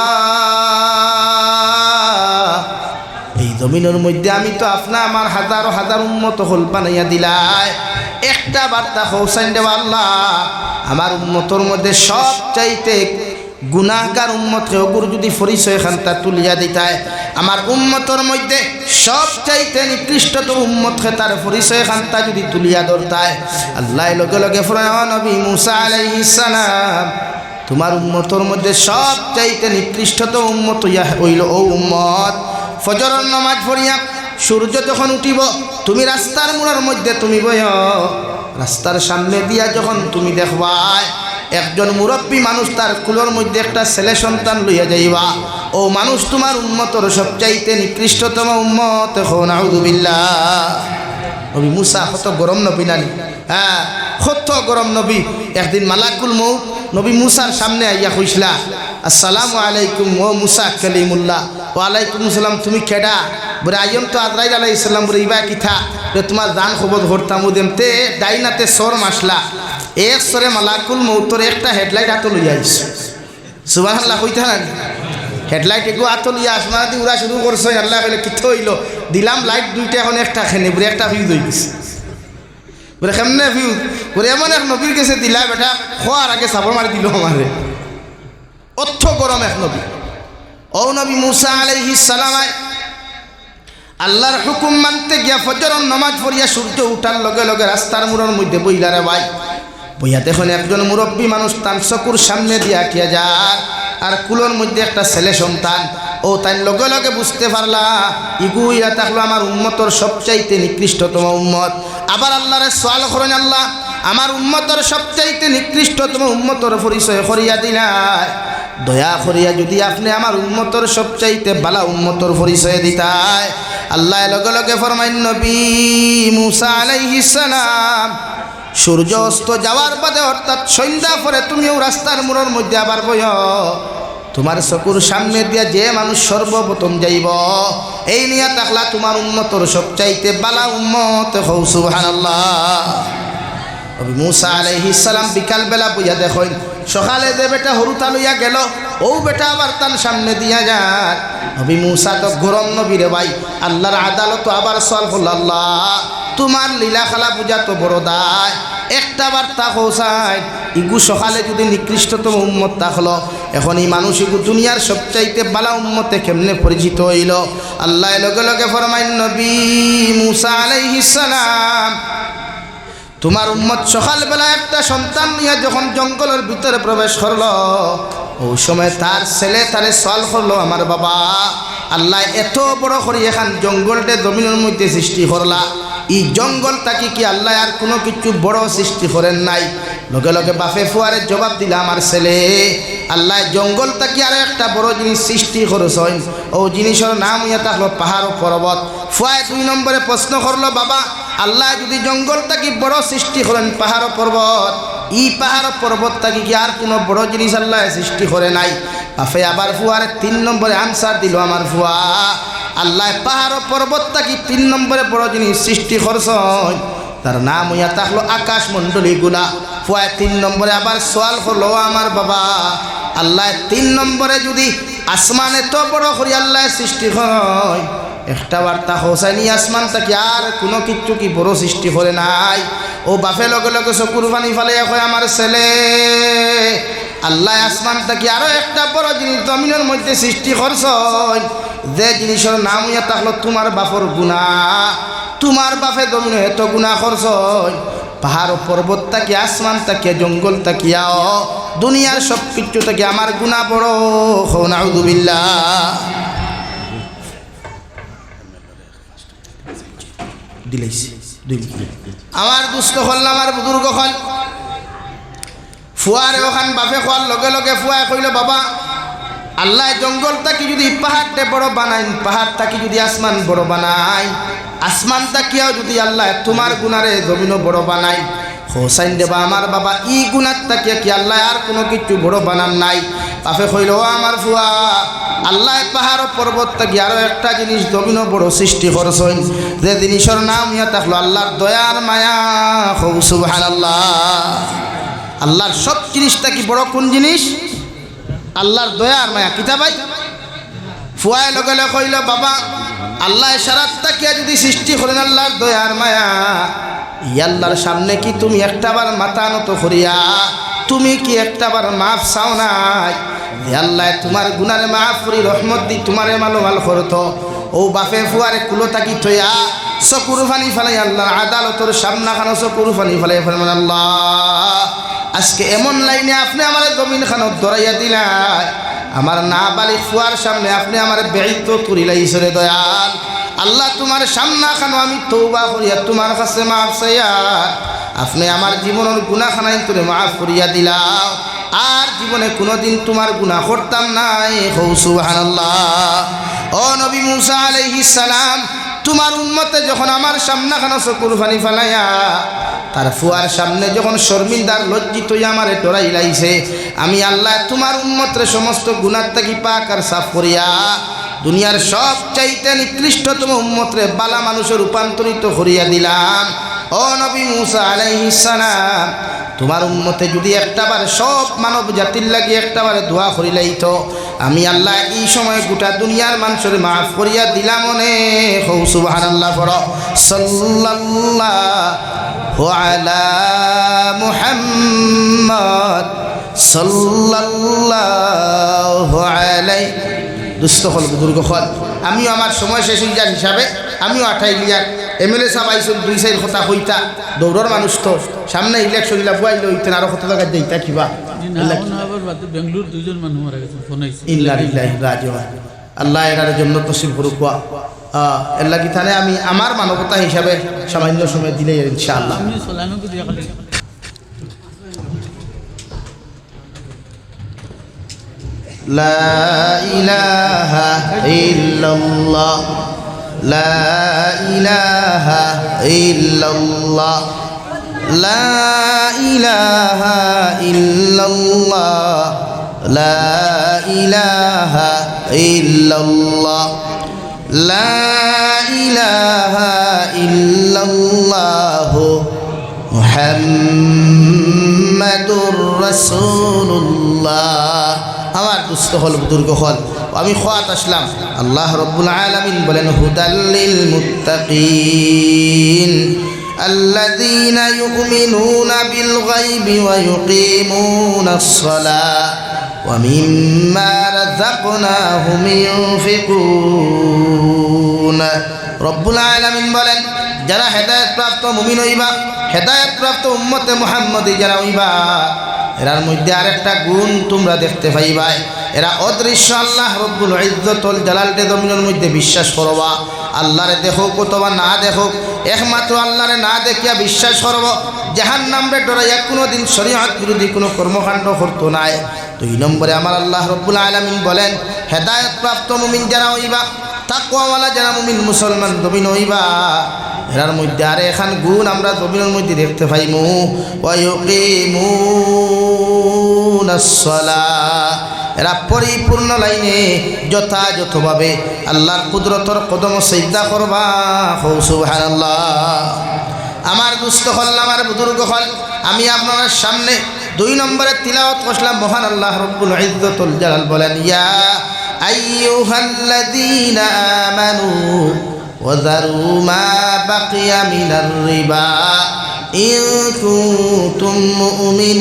এই জমিনের মধ্যে আমি তো আপনা আমার হাজারো হাজার উম্মত হল বানাইয়া দিলাই, একটা বার্তা পৌঁছাই দেওয়া আল্লাহ, আমার উম্মতর মধ্যে সব চাইতে গুনাহগার উম্মতকে ওগুর যদি পরিচয় খান্তা তুলিয়া দিতায়, আমার উম্মতর মধ্যে সব চাইতে নিকৃষ্টতম উম্মতকে তার পরিচয় খান্তা যদি তুলিয়া ধরতায়, আল্লাহ লগে লগে ফরমান নবী মুসা আলাইহিস সালাম তোমার উম্মতর মধ্যে সব চাইতে নিকৃষ্টতম উম্মত হইল ও উম্মত ফজরের নামাজ পড়িয়া সূর্য যখন উঠিব তুমি রাস্তার মোড়ের মধ্যে তুমি বয়, রাস্তার সামনে দিয়া যখন তুমি দেখবাই একজন মুরব্বী মানুষ তার কুলোর মধ্যে একটা ছেলে সন্তান লইয়া যাইবা, ও মানুষ তোমার উম্মতর সবচাইতে নিকৃষ্টতম উম্মত। নাউযু বিল্লাহ। নবী মুসা কত গরম নবী নানি, হ্যাঁ কত গরম নবী। একদিন মালাকুল মউত নবী মুসার সামনে আইয়া কইসলা, আসসালামু আলাইকুম ও মুসা কালিমুল্লাহ। ওয়ালাইকুম আসসালাম, তুমি কেডা? বলে আইম তো আজরাইল আলাইহিস সালাম। বলে ইবা কিথা? তোমার দান খবর ধরতাম দেমতে ডাইনাতে সর মাসলা, এক সরে মালাকুল মউতর একটা হেডলাইট হাতে লইয়া আইস। সুবহানাল্লাহ কইতা না? হেডলাইট এগো হাতে লইয়া আসমানা দি উড়া শুরু করছে। আল্লাহ বলে কিথ হইল? দিলাম লাইট দুইটা, এখন একটা খেনে বলে একটা ফিউজ হয়ে গেছে। বলে কেমনে ফিউজ? বলে এমন এক নবীর কাছে দিলা বেটা খোয়ার আগে সাবর মারি দিল আমারে। অর্থ গরম এক নবী। ও নবী মুসা আলাইহিস সালাম আল্লাহর হুকুম মানতে গিয়া ফজরের নামাজ পড়িয়া সূর্য উঠার লগে লগে রাস্তার মোড়ের মধ্যে বইলা রে ভাই, বইয়া দেখুন একজন মুরব্বী মানুষ তার চকুর সামনে দিয়া কিয়া যায়, আর কুলোর মধ্যে একটা ছেলে সন্তান। ও তাই লগে লগে বুঝতে পারলা ইগুইয়া থাকলো আমার উম্মতর সবচাইতে নিকৃষ্টতম উম্মত। আবার আল্লাহরে সওয়াল করেন, আল্লাহ আমার উম্মতর সবচাইতে নিকৃষ্টতম উম্মতর পরিচয় করিয়া দিলাই, দয়া করিয়া যদি আপনি আমার উম্মতর সবচাইতে বালা উম্মতর পরিচয় দিতায়। আল্লাহ লগে লগে ফরমাইন নবী মুসা আলাইহিস সালাম সূর্য অস্ত যাওয়ার বাদে অর্থাৎ সন্ধ্যা পরে তুমিও রাস্তার মোড়ের মধ্যে আবার বয়, তোমার চকুর সামনে দিয়া যে মানুষ সর্বপ্রথম যাইব এই নিয়া তাকলা তোমার উম্মতর সবচাইতে বালা উম্মত। হৌ সুবহানাল্লাহ। নবী মুসা আলাইহিস সালাম বিকাল বেলা বইয়া দেখেন সকালে যে বেটা হরুতা লইয়া গেল ও বেটা আবার তার সামনে দিয়া যায়। নবী মুসা তো গরম নবী রে ভাই, আল্লাহর আদালত আবার সওয়াল করল, আল্লাহ তোমার লীলা খেলা বুঝা তো বড় দায়, একটা বার্তা পৌঁছায় ইগু সকালে যদি নিকৃষ্টতম উম্মত থাকলো, এখন এই মানুষ ইগু দুনিয়ার সবচাইতে বালা উম্মতে কেমনে পরিচিত হইল? আল্লাহ লগে লগে ফরমাইন নবী মুসা আলাইহিস সালাম তোমার উম্মত সকালবেলা একটা সন্তান নিয়ে যখন জঙ্গলের ভিতরে প্রবেশ করলো, ওই সময় তার ছেলে তারে সওয়াল করলো, আমার বাবা আল্লাহ এত বড় করে এখান জঙ্গলটা জমিনের মধ্যে সৃষ্টি করলা, এই জঙ্গলটাকে কি আল্লাহ আর কোনো কিছু বড় সৃষ্টি করেন নাই? লগে লগে বাপে ফুয়ারে জবাব দিলা, আমার ছেলে আল্লাহ জঙ্গলটাকে আর একটা বড় জিনিস সৃষ্টি করেছেন, ও জিনিসের নাম ইয়ে থাকলো পাহাড় ও পর্বত। ফুয়ায় 2 নম্বরে প্রশ্ন করলো, বাবা আল্লাহ যদি জঙ্গলটাকে বড় সৃষ্টি করেন পাহাড় ও পর্বত, এই পাহাড় পর্বতটাকে কি আর কোনো বড় জিনিস আল্লাহ সৃষ্টি করে নাই? বাপে আবার ফুয়ারে 3 নম্বরে আনসার দিল, আমার ফুয়া আল্লাহ পাহাড় পর্বতটাকে 3 নম্বরে বড় জিনিস সৃষ্টি করছেন, তার নাম ইয়া থাকলো আকাশ মণ্ডলীগুলা। ফুয়ায় 3 নম্বরে আবার সওয়াল করলো, আমার বাবা আল্লাহ 3 নম্বরে যদি আসমানে তো বড় করে আল্লাহ সৃষ্টি হয়, একটা বার্তা হোসাইনি আসমানটাকে আর কোনো কিছু কি বড় সৃষ্টি করে নাই? ও বাপে লগে লগে চকুর পানি ফালে কয়, আমার ছেলে আল্লাহ আসমানটাকে আরো একটা বড় জিনিস জমিনের মধ্যে সৃষ্টি করছেন, যে জিনিসের নাম হইয়া থাকলো তোমার বাপর গুনাহ। তোমার বাপে জমিনে এত গুনাহ করছেন, পাহাড় পর্বত থেকে আসমান থেকে জঙ্গল তাকিয়াও দুনিয়ার সব কিছু থেকে আমার গুনাহ বড়। নাউযুবিল্লাহ। দিলাইছি আমার দুস্থ হল, আমার বুজুর্গ হল ফুয়ারে ওখান বাপে খোয়ার লগে লগে ফুয়ায় কইল, বাবা আল্লাহ জঙ্গল থাকি যদি পাহাড়টা বড় বানাই, পাহাড় থাকি যদি আসমান বড় বানাই, আসমান তাকিয়াও যদি আল্লাহ তোমার গুনারে জমিনও বড় বানাই, হোসাইন দেবা আমার বাবা ই গুনার তাকিয়া কি আল্লাহ আর কোনো কিছু বড় বানান নাই? বাপে কইল, ও আমার ফুয়া, আল্লাহ পাহাড় পর্বত থাকি আরো একটা জিনিস জমিনও বড় সৃষ্টি করছেন, যে জিনিসের নাম ইয়া থাকলো আল্লাহর দয়ার মায়া। সুবহানাল্লাহ। আল্লাহর সব জিনিসটা কি বড় কোন জিনিস? আল্লাহর দয়ার মায়া। কিতা ভাই? ফুয়ায় লগে লগে কইল, বাবা আল্লাহ সারাত তাকিয়া যদি সৃষ্টি করেন আল্লাহর দয়ার মায়া, আল্লাহর সামনে কি তুমি একটাবার মাথা নত করিয়া তুমি কি একটাবার মাফ চাও নাই? আল্লাহ তোমার গুনারে মাফ করি রহমত দি তোমারে মালোমাল করতো। ও বাপে ফুয়ারে কুলো তাকি থইয়া চকুর ফানি ফেলাই আল্লাহর আদালতর সামনা খানো চকুর ফানি ফেলাই ফেলবেন, আল্লাহ আজকে এমন লাইনে আপনি আমার জমিন খানত ধরাইয়া দিলাই, আমার না বালিক ফুয়ার সামনে আপনি আমার বেঈত করিলাইছরে দয়াল। আল্লাহ তোমার সামনা খানো আমি তওবা করিয়া তোমার কাছে মাফ চাইয়া আপনি আমার জীবনের গুনাহ খানাই তোরে মাফ করিয়া দিলাও, আর জীবনে কোনোদিন তোমার গুনাহ করতাম নাই। সুবহানাল্লাহ। ও নবী মুসা আলাইহিস সালাম, তোমার উম্মতে যখন আমার সামনা খানো চকুর ফানি ফেলাইয়া তার ফুয়ার সামনে যখন শর্মিন্দার লজ্জিত হইয়া আমারে ডরাই লাইছে, আমি আল্লাহ তোমার উম্মতরে সমস্ত গুনাহ থেকে পাক আর সাফ করিয়া দুনিয়ার সব চাইতে নিকৃষ্টতম উম্মতরে বালা মানুষের রূপান্তরিত করিয়া দিলাম। ও নবী মুসা আলাইহিস সালাম, তোমার উম্মতে যদি একটাবার সব মানব জাতির লাগি একটাবার দোয়া করিলাইতো, আমি আল্লাহ এই সময় গোটা দুনিয়ার মানুষের মাফ করিয়া দিলাম। অনেক সুবহানাল্লাহ। পড়ো সাল্লাল্লাহু আলা মুহাম্মদ সাল্লাল্লাহু আলাইহি। দুস্থ হল বুজুর্গ হল, আমিও আমার সময় শেষ হয়ে যার হিসাবে আমিও 28 লিয়ার এমএলএ সাহেব আইসুন 2-4 কথা হইতা, দৌড়র মানুষ তো সামনে ইলেকশন ইলা বুয়াইলে হইতেন আরো কত টাকা দিতা কিবা বেঙ্গলোর 2 জন মানুষ মারা গেছে। ফোন আইছে ইল্লাল্লাহি রাজিউন। আল্লাহ এর জন্য তসিব করুক। আল্লাহ কি থানে আমি আমার মানবতা হিসাবে সামান্য সময় দিলে ইনশাআল্লাহ। আমি সালামকে দিয়া খালি লা ইলাহা ইল্লাল্লাহ, লা ইলাহা ইল্লাল্লাহ, লা ইলাহা ইল্লাল্লাহ, লা ইলাহা ইল্লাল্লাহ, লা ইলাহা ইল্লাল্লাহ মুহাম্মাদুর রাসূলুল্লাহ। আমার দুস্থ হল বুজুর্গ হল, আমি খোয়াত আসলাম। আল্লাহ রব্বুল আলামিন বলেন, হুদাল্লিল মুত্তাকিন আল্লাযীনা ইউমিনুনা বিল গায়বি ওয়া ইউকিমুনাস সালাহ ওয়া মিম্মা রাযাকনাহুম ইউনফিকুন। রব্বুল আলামিন বলেন, যারা হেদায়েত প্রাপ্ত মুমিন হইবা, হেদায়েত প্রাপ্ত উম্মতে মুহাম্মদী যারা হইবা, এরার মধ্যে আরেকটা গুণ তোমরা দেখতে পাইবা, এরা অদৃশ্য আল্লাহ রব্বুল ইজ্জতুল জালালতে জমিনের মধ্যে বিশ্বাস করবা। আল্লাহরে দেখো অথবা না দেখো, একমাত্র আল্লাহরে না দেখিয়া বিশ্বাস করব। জাহান্নামে ডরাইয়া কোনোদিন শরীয়ত বিরোধী কোনো কর্মকাণ্ড করতো নাই। 2 নম্বরে আমার আল্লাহ রব্বুল আলামিন বলেন, হেদায়েত প্রাপ্ত মুমিন যারা হইবা, তাকওয়াওয়ালা যারা মুমিন মুসলমান জমিন হইবা, এরার মধ্যে আরে এখান গুণ আমরা জমিনের মধ্যে দেখতে পাইমু। ওয়া ইউকিমুনাস সালাহ, এরা পরিপূর্ণ লাইনে যথাযথভাবে আল্লাহর কুদরতর কদম সিজদা করবা। সুবহানাল্লাহ। আমার দুস্থ হল, আমার বুজুর্গ হল, আমি আপনার সামনে 2 নম্বরে তিলাওয়াত করলাম। মহান আল্লাহ রব্বুল ইজ্জতুল জালাল বলেন, ইয়া আইয়ুহাল্লাযীনা আমানু ওয়া যারু মা বাকিয়া মিনার রিবা ইন কুনতুম মুমিনিন।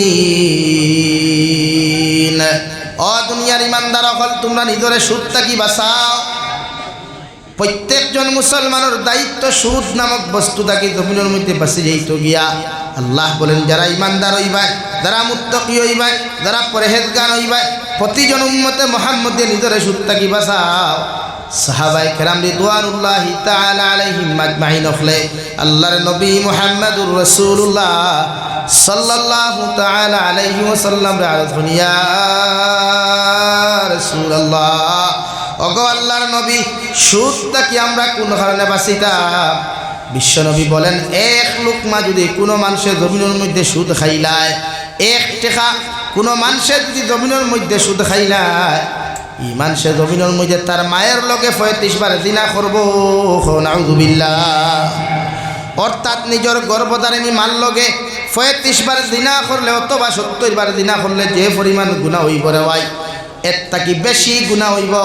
ও দুনিয়ার ইমানদার হল তোমরা নিজরে সুদ থাকি বাঁচাও। প্রত্যেকজন মুসলমানের দায়িত্ব সুদ নামক বস্তু থাকি জমিনের মধ্যে বাঁচি যাইতো গিয়া। আল্লাহ বলেন যারা ইমানদার হইবাই, যারা মুত্তাকি হইবাই, যারা পরহেজগার হইবাই, প্রতিজন উম্মতে মুহাম্মদে নিজরে সুদ থাকি বাঁচাও। সাহাবায়ে কেরাম রিদওয়ানুল্লাহি তাআলা আলাইহিম আজমাইন হলে আল্লাহর নবী মুহাম্মদুর রাসূলুল্লাহ সাল্লাল্লাহু তাআলা আলাইহি ওয়াসাল্লাম ইয়া রাসূলুল্লাহ, ওগো আল্লাহর নবী, সুদটা কি আমরা কোন কারণে বাঁচিতাম? বিশ্বনবী বলেন এক লুকমা যদি কোনো মানুষের জমিনের মধ্যে সুদ খাইলায়, এক টাকা কোনো মানুষের যদি জমিনের মধ্যে সুদ খাইলায়, এই মানুষের জমিনের মধ্যে তার মায়ের লগে 35 বার জিনা করবো। নাউযুবিল্লাহ। অর্থাৎ নিজের গর্ভধারিণী মার লগে 35 বার জিনা করলে অথবা 70 বার জিনা করলে যে পরিমাণ গুনাহ হইব রে ভাই, এর থাকি বেশি গুনাহ হইব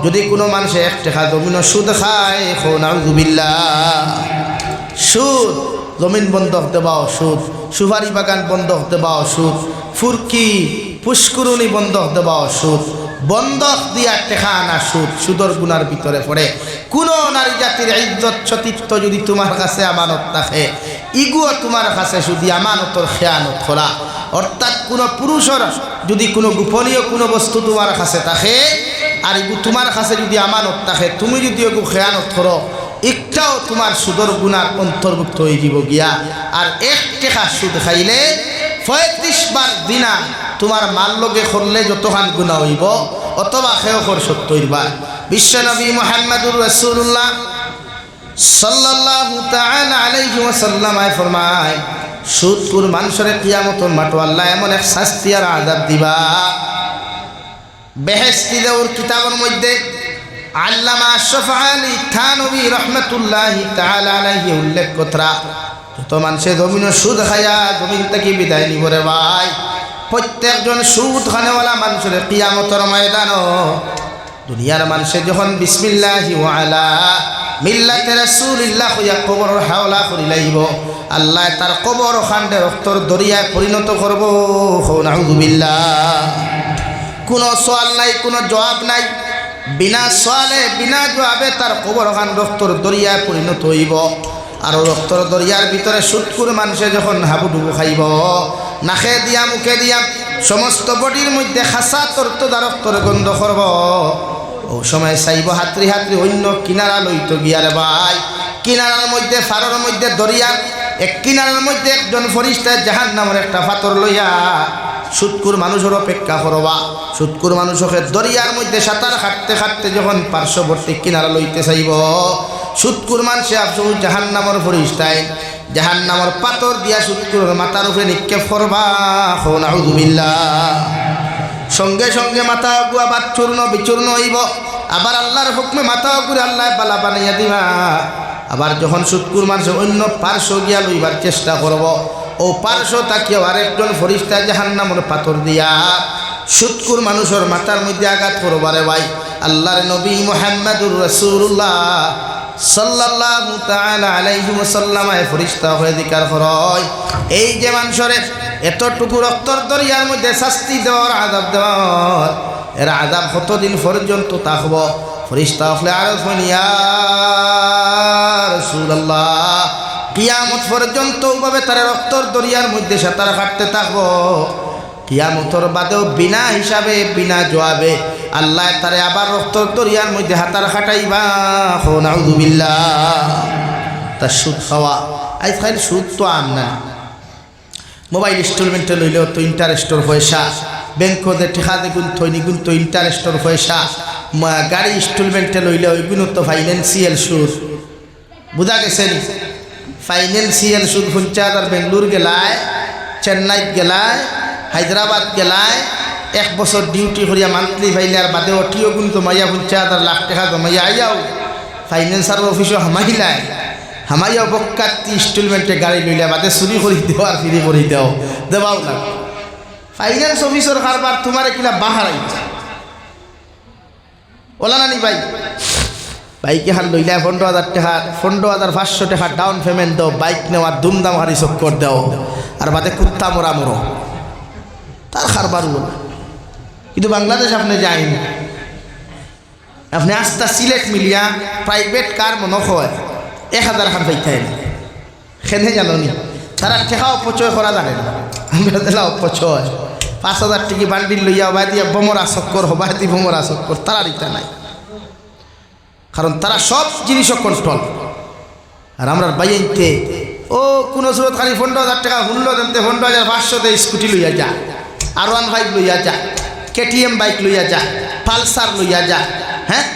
যদি কোনো মানুষে 1 টাকা জমিন সুদ খায়। নাউযুবিল্লাহ। সুদ, জমিন বন্ধক দেওয়া সুদ, সুপারি বাগান বন্ধক দেওয়া সুদ, ফুরকি পুষ্করণী বন্ধক দেওয়া সুদ, বন্ধক দিয়া টেকা আনা সুদ, সুদর গুনার ভিতরে পড়ে। কোনো নারী জাতির ইজ্জত সতীত্ব যদি তোমার কাছে আমানত থাকে, ইগুও তোমার কাছে শুধু আমানতর খেয়ানত করা। অর্থাৎ কোনো পুরুষের যদি কোনো গোপনীয় কোনো বস্তু তোমার কাছে থাকে আর ইগু তোমার কাছে যদি আমানত থাকে, তুমি যদি ওগু খেয়ানত করো, একটাও তোমার সুদর গুনার অন্তর্ভুক্ত হয়ে যাব গিয়া। আর 1 টাকা সুদ খাইলে 35 বার দিনা তোমার মাল লগে করলে যতখান গুনাহ হইব অথবা খেয়ে কর 70 বার। বিশ্বনবী মুহাম্মদুর রাসূলুল্লাহ সাল্লাল্লাহু তাআলা আলাইহি ওয়াসাল্লাম ফরমায়, সুদখোর মানুষের কিয়ামতের মাঠে আল্লাহ এমন এক শাস্তি আর আযাব দিবা। বেহেশতি দেওর কিতাবের মধ্যে আল্লামা আশরাফ আলী থানভী রাহমাতুল্লাহি তাআলা আলাইহি উল্লেখ করা, যত মানুষে জমিন সুদ খায়া জমিন থেকে বিদায় নিব রে ভাই, প্রত্যেকজন সুদ খানেওয়ালা মানুষের কিয়ামতের ময়দানও দুনিয়ার মানুষে যখন বিসমিল্লাহি ওয়া আলা মিল্লাতে রাসূলিল্লাহ হইয়া কবরের হাওলা করি লাইব, আল্লাহ তার কবর খান্ডে রক্তর দরিয়ায় পরিণত করব। নাউযুবিল্লাহ। কোনো সওয়াল নাই, কোনো জবাব নাই, বিনা সওয়ালে বিনা জবাবে তার কবর খান রক্তর দরিয়ায় পরিণত হইব। আর রক্তর দরিয়ার ভিতরে সুদখোর মানুষে যখন হাবুডুবু খাইব, নাকে দিয়া মুখে দিয়া সমস্ত বডির মধ্যে খাসা তরতদা রক্তর গন্ধ করব। ও সময় চাইব হাতরি হাতরি অন্য কিনারা লইত গিয়ারে ভাই, কিনারার মধ্যে ফারর মধ্যে দরিয়ার এক কিনারার মধ্যে একজন ফরিস্তা জাহান্নামের একটা পাথর লইয়া সুদখোর মানুষের অপেক্ষা করবা। সুদখোর মানুষকে দরিয়ার মধ্যে সাঁতার কাটতে কাটতে যখন পার্শ্ববর্তী কিনারা লইতে চাইব, সুদখোর মানুষে আফসোস জাহান্নামের ফরিস্তায় জাহান্নামের পাথর দিয়া সুদখোরের মাথার উপরে নিক্ষেপ করবা। নাউযুবিল্লাহ। সঙ্গে সঙ্গে মাথা অগু আবার চূর্ণ বিচূর্ণ হইব, আবার আল্লাহর হুকমে মাথা অগুরে আল্লাহ বালা বানাইয়া দিবা। আবার যখন সুদখোর মানুষ অন্য পার্শ্ব গিয়া লইবার চেষ্টা করব, ও পার্শ্ব তাকিয়েও আরেকজন ফরিস্তা জাহান্নামের পাথর দিয়া সুদখোর মানুষের মাথার মধ্যে আঘাত করবারে ভাই। আল্লাহর নবী মুহাম্মদুর রাসূলুল্লাহ সাল্লাল্লাহু তাআলা আলাইহি ওয়াসাল্লাম ফরিস্তা হয়ে জিকার করয়, এই যে মানুষের এতটুকু রক্তর দরিয়ার মধ্যে শাস্তি দেওয়ার আযাব দেওয়ার, এর আযাব কতদিন পর্যন্ত থাকব? ফরিস্তা হলে আরো ইয়া রাসূলুল্লাহ, কিয়ামত পর্যন্ত ওভাবে তার রক্তর দরিয়ার মধ্যে সাঁতার কাটতে থাকব। কিয়ামতর বাদেও বিনা হিসাবে বিনা জবাবে আল্লাহ তারে আবার রক্তর দরিয়ার মধ্যে হাতার খাটাইবা। নাউযুবিল্লাহ। তার সুদ খাওয়া আজকাল সুদ তো আম না, মোবাইল ইনস্টলমেন্টে লইলেও তো ইন্টারেস্টর পয়সা, ব্যাংকতে ঠেকা দেখুন থৈনিগুন তো ইন্টারেস্টর পয়সা, গাড়ি ইনস্টলমেন্টে লইলে ওইগুলো তো ফাইন্যান্সিয়াল সুদ। বুঝা গেছে নি? ফাইন্যান্সিয়াল সুদ পঞ্চায়েত আর বেঙ্গলোর গেলায়, চেন্নাইত গেলায়, হায়দ্রাবাদ গেলায়, 1 বছর ডিউটি করিয়া মান্থলি ফাইলে আর বাদে অটিও কিন্তু মাইয়া পঞ্চায়েত আর লাখ টাকা জমাইয়া আইয়াও ফাইন্যান্সার অফিসও হামাইলায়, হামাইয়াও বক্কাতি ইনস্টলমেন্টে গাড়ি লইলে বাদে চুরি করে দেওয়া আর ফিরি করে দেওয়াও না। ফাইন্যান্স অফিসের কারবার তোমার কিলা বাহারাইছে ওলা নানি ভাই। বাইকে হার লইলা 15,000 টাকা 15,500 টাকা ডাউন পেমেন্ট দাও, বাইক নেওয়ার দুমদাম হারি চক্কর দাও, আর বাদে কুত্তা মরা মরো, তার খারবার বল। কিন্তু বাংলাদেশ আপনি যাইন, আপনি আস্তা সিলেট মিলিয়া প্রাইভেট কার মনে হয় 1,000 খান পাইতেন, খেনে জানি তারা ঠেকা অপচয় করা জানে না, আমরা দিলা অপচয় 5,000 টিকি বান্ডিল লইয়া হবা দিয়ে বোমরা চক্কর হবা দিয়ে বোমরা চক্কর, তারা রিতা নাই, কারণ তারা সব জিনিসও কন্ট্রোল। আর আমরা বাইতে ও কোনো স্রোত খালি 15,000 টাকা হুল্লো দেমতে 15,500 স্কুটি লইয়া যা, R15 লইয়া যা, KTM বাইক লইয়া যা, পালসার লইয়া যা, হ্যাঁ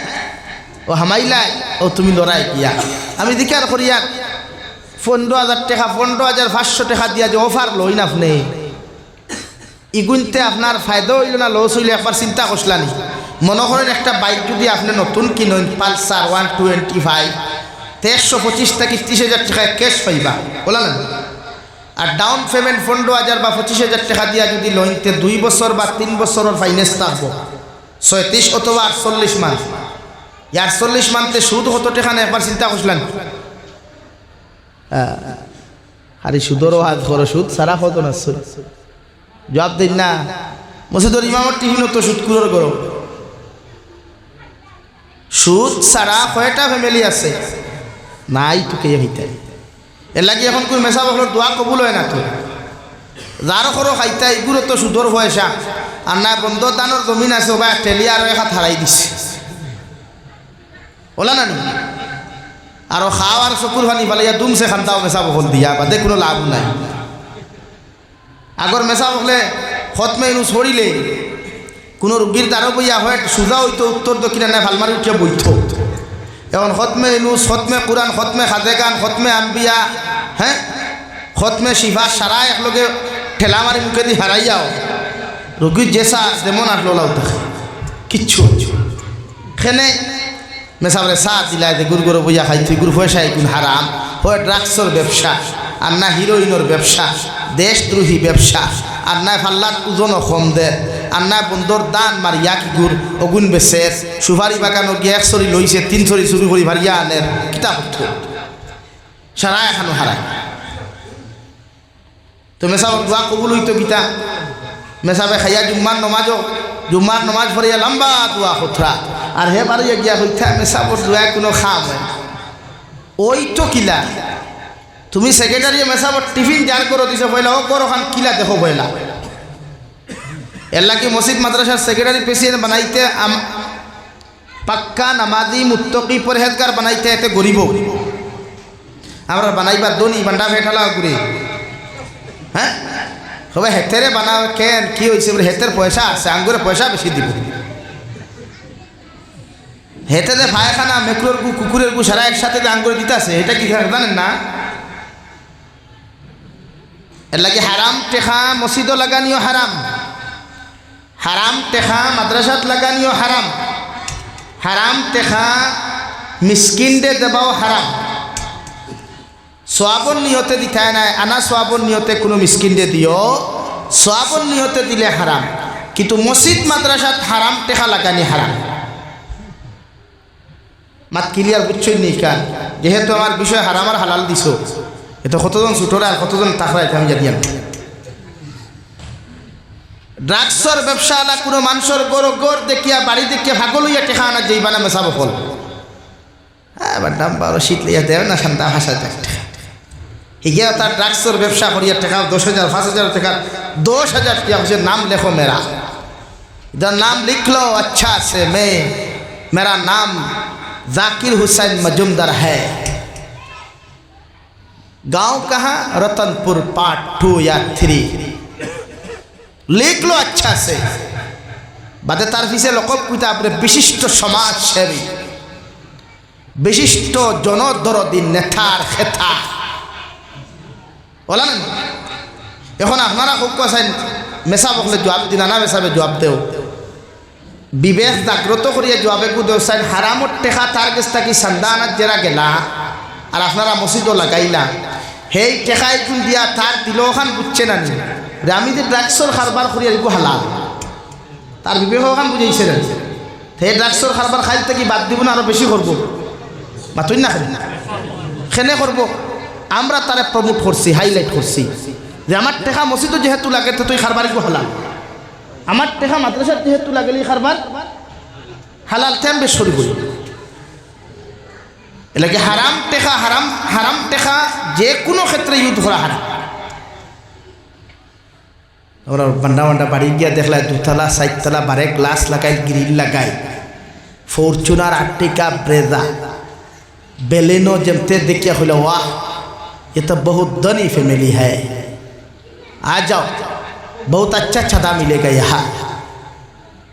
ও হামাইলাই ও তুমি লড়াই কিয়া। আমি দিকার করিয়া 15,000 টাকা 15,500 টাকা দিয়া যে অফার লই না আপনি, ইগুনতে আপনার ফায়দা হইল না লস হইলে একবার চিন্তা করছিলানি। মনে করেন একটা বাইক যদি আপনি নতুন কিনেন পালসার 125, 125 থেকে 30,000 টাকায় ক্যাশ পাইবা বলা না, আর ডাউন পেমেন্ট 15,000 বা 25,000 টাকা দিয়া যদি লইতে 2 বছর বা 3 বছরের ফাইন্যান্স থাকবো 36 অথবা 48 মাস, 48 মান্থে সুদ কত টাকা না একবার চিন্তা করছিলেন? আরে সুদরও হাত করো, সুদ সারা কত না জবাব দিন না। মসজিদের ইমামর টিফিন তো সুদ কুলোর করো, সুদ সারা কয়টা ফ্যামিলি আছে নাই তোকে হইতে। এর লাগি এখন কোন মেসা বকলোর দোয়া কবুল হয় না, তো যারও করো খাইতা এগুলো তো সুদর পয়সা, আর না বন্ধ দানোর জমিন আছে বা টেলিয়া আর এক হাত হারাই দিছে ওলা না, আর খাওয়ার চকুর পানি ফালাইয়া দুমছে খান্তাও মেসা বকল দিয়া বাদে কোনো লাভ নাই। আগর মেসা বকলে খতমে ইনু ছড়িলে কোনো রুগীর দ্বারও বইয়া হয় সোজা হইতো উত্তর দক্ষিণে নাই ভালমারি উঠিয়া বইত। এখন খতমে ইনুস, খতমে কোরআন, খতমে খাদেগান, খতমে আম্বিয়া, হ্যাঁ খতমে শিফা সারা একলগে ঠেলা মারি মুখে দিয়ে হারাইয়াও রুগীর জেসা যেমন আসলো লাউ দেখে কিচ্ছু খেনে মেসাবরে চা দিলাই দে গুড় গুড়ো বইয়া খাইছি, গুড় পয়সা এগুন হারাম হয়, ড্রাগসর ব্যবসা আর না হিরোইনের ব্যবসা, দেশদ্রোহী ব্যবসা, আর না ফাল্লার ওজনও কম দে, আর না বন্ধর দান মারিয়া কি গুড় অগুন বেছে সুপারি বাগানো গিয়ে 1 ছড়ি লইছে 3 ছড়ি চুরি করি ভারিয়া আনের কিতাব সারা এখানো হারায়। তো মেসাবর দোয়া কবুল হইতো কিতা, মেসাবে খাইয়া জুম্মার নমাজ পড়িয়া লম্বা দোয়া খোথরা, আর হে বাড়িয়া গিয়া হইতা মেসাবর দোয়া কোনো খাম ওই তো কিলা তুমি সেক্রেটারি মেসাবর টিফিন জার করে দিছে বইলা ও করো খান কিলা দেখো বইলা। এর লাগি মসজিদ মাদ্রাসার সেক্রেটারি প্রেসিডেন্ট বানাইতে পাক্কা নামাজি মুত্তকি পরহেজগার বানাইতে এতে গরিব আমরা বানাইবার দনি বান্ডা ফেটালা ঘুরে, হ্যাঁ সবাই হেতেরে বানাও কেন কি হয়েছে বলে হেতের পয়সা আছে, আঙ্গুরে পয়সা বেশি দিব, হেতে যে ভাইখানা মেকুরের গু কুকুরের গু সারা একসাথে যে আঙ্গুরে দিতে আছে এটা কি জানেন না? এর লাগে হারাম টেখা মসজিদও লাগানিও হারাম, হারাম টেখা মাদ্রাসাত লাগানিও হারাম, হারাম টেখা মিসকিনদের দেবাও হারাম। সোয়াবর নিয়তে দিতায় নাই, আনা সোয়াবর নিয়তে কোনো মিসকিনদের দিও, সোয়াবর নিয়তে দিলে হারাম, কিন্তু মসজিদ মাদ্রাসাত হারাম টেকা লাগানি হারাম। মাত ক্লিয়ার বুঝছই নি কান, যেহেতু আমার বিষয় হারাম আর হালাল দিছ, এত কতজন ছুটোরা আর কতজন তাকরা এটা আমি জানি না। ড্রাগসর ব্যবসা আলা কোনো মানুষের গড় গড় দেখিয়া বাড়ি দেখিয়া ভাগল হইয়া টেকা আনা যেইবা না মেশাবো ফল, এবার দাম 12 শীত লইয়া দেয় না শান্তা হাসা যায় হিগিয়া তার ড্রাগসর ব্যবসা করিয়া টাকা 10,000 5,000 টাকা 10,000 টাকা मुझे नाम लिखो मेरा, इधर नाम लिख लो अच्छा से, मैं मेरा नाम जाकिर हुसैन मजुमदार है, गांव कहाँ रतनपुर पार्ट 2 या 3, लिख लो अच्छा से। बादे तार फिसे लकब कुता अपने विशिष्ट समाज सेवी, विशिष्ट জনদরদী নেতার খেতা বলা না। এখন আপনারা খুব কাছেন মেসা বকলে জবাব দিন না, মেসাবে জবাব দেও, বিবেক জাগ্রত করিয়া জবাবে কু দেওসাইন হারামত টেকা তার কাছ থাকি সন্ধানাত জেরা গেলা আর আপনারা মসজিদও লাগাইলা, সেই টেকাই কোন দিয়া তার দিল খান বুঝছে না নি আমি যে ড্রাগসর কারবার করিয়া এগুলো হালাল, তার বিবেক খান বুঝাইছে না সেই ড্রাগসর কারবার খাইতে কি বাদ দিব না আরো বেশি করবো, মাতুই না খেনে করবো আমরা তারে প্রমোট করছি হাইলাইট করছি যে আমার টেকা মসজিদও যেহেতু লাগে তো তুই খারবারই হালাল আমার টেকা মাদ্রাসার যেহেতু লাগেলি খারবার হালাল তেম বেশ শুরু করি এলাকি হারাম টেকা যে কোনো ক্ষেত্রে ইউজ করা হারাম ওরা বান্ডা বাড়ি গিয়া দেখলায় 2 তলা 4 তলা বারে গ্লাস লাগাই গ্রিল লাগাই ফরচুনার আর্টিকা ব্রেজা बेलेनो जमते देखिए खुला वाह ये तो बहुत धनी फैमिली है आ जाओ बहुत अच्छा छता मिलेगा यहाँ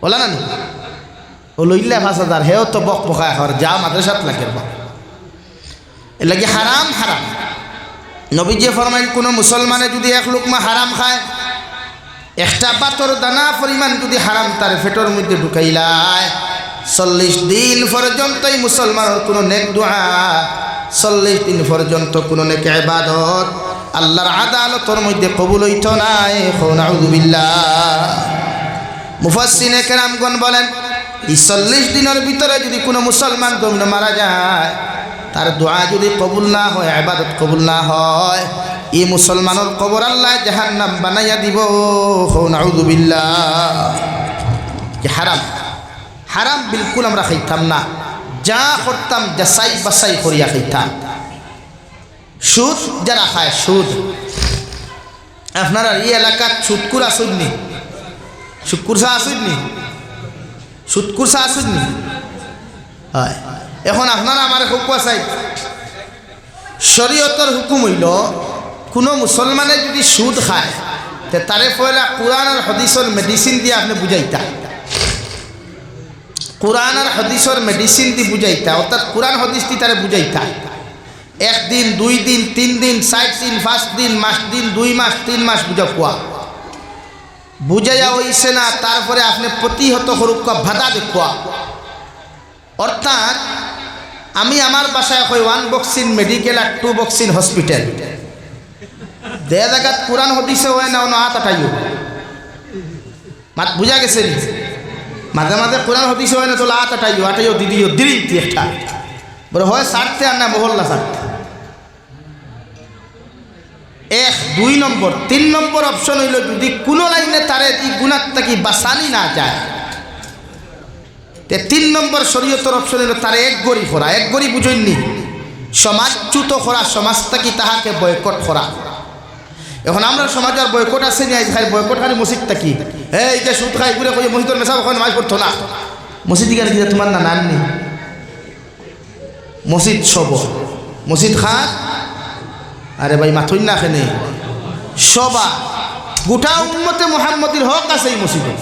बोला ना नहीं बोलो इल्ला 5000 है तो बक बका और जा मदरसात लगे लगे हराम नबी जी फरमाइन कोनो मुसलमाने যদি এক লুকমা হারাম খায় একটা পাথর দানা পরিমাণ যদি হারাম তার পেটের মধ্যে ঢুকাইলায় 40 দিন পর্যন্ত এই মুসলমানের কোনো নেক দোয়া 40 দিন পর্যন্ত কোনো নেক ইবাদত আল্লাহর আদালতের মধ্যে কবুল হইতো না নাউযু বিল্লাহ মুফাসসিরিনে কেরামগণ বলেন এই 40 দিনের ভিতরে যদি কোনো মুসলমান দমন মারা যায় তার দোয়া যদি কবুল না হয় ইবাদত কবুল না হয় এই মুসলমানের কবর আল্লাহ জাহান্নাম বানাইয়া দিব নাউযু বিল্লাহ কি হারাম বিলকুল আমরা খাইতাম না যা করতাম যাচাই বাছাই করিয়া খাইতাম সুদ যারা খায় সুদ আপনারা এই এলাকার সুদকুর আসুননি সুদকুরসা আসুননি সুদকুরসা আসুননি হয় এখন আপনারা আমার হুকুম চাই শরীয়তের হুকুম হইল কোনো মুসলমানে যদি সুদ খায় তে তারে পয়লা কোরআন আর হাদিসের মেডিসিন দিয়ে আপনি বুঝাইতা কোরআন আর হাদিসের মেডিসিন দিয়ে বুঝাইতা অর্থাৎ কোরআন হাদিস দিয়ে তারে বুঝাইতা 1 দিন 2 দিন 3 দিন 7 দিন 5 দিন মাস দিন 2 মাস 3 মাস বুঝা কোয়া বুঝাইয়া হইছে না তারপরে আপনি প্রতিহত হরুক বাধা দেখুয়া অর্থাৎ আমি আমার বাসায় কই 1 বক্সিন মেডিকেল আর 2 বক্সিন হসপিটাল দে জায়গাত কোরআন হাদিসে হয় না না আটাইও মাত বুঝা গেছে মাঝে মাঝে কোরআন হাদিসে হয় না তো আটাইও দিদিও দিলি একটা বলে হয় সারতে আর না মহল্লা সারতে 1 2 নম্বর 3 নম্বর অপশন হইল যদি কোনো লাইনে তারে এই গুনাহ থেকে বাঁচানি না যায় তে 3 নম্বর শরীয়তের অপশন হইল তারে এক গরি করা এক গরি বুঝইনি সমাজচ্যুত করা সমাজ থেকে তাহাকে বয়কট করা এখন আমরা সমাজের বয়কট আছে নি আজ খাই বয়কট খালি মসজিদ থাকি এই যে সুদ খাই ঘুরে কই মসজিদের মেসাব ওখানে নামাজ পড়তো না মসজিদ গিয়ে কি তোমার না নাম নেই মসজিদ সব মসজিদ খান আরে ভাই মাথুই না খেনে সবা গোটা উম্মতে মুহাম্মদের হক আছে এই মসজিদে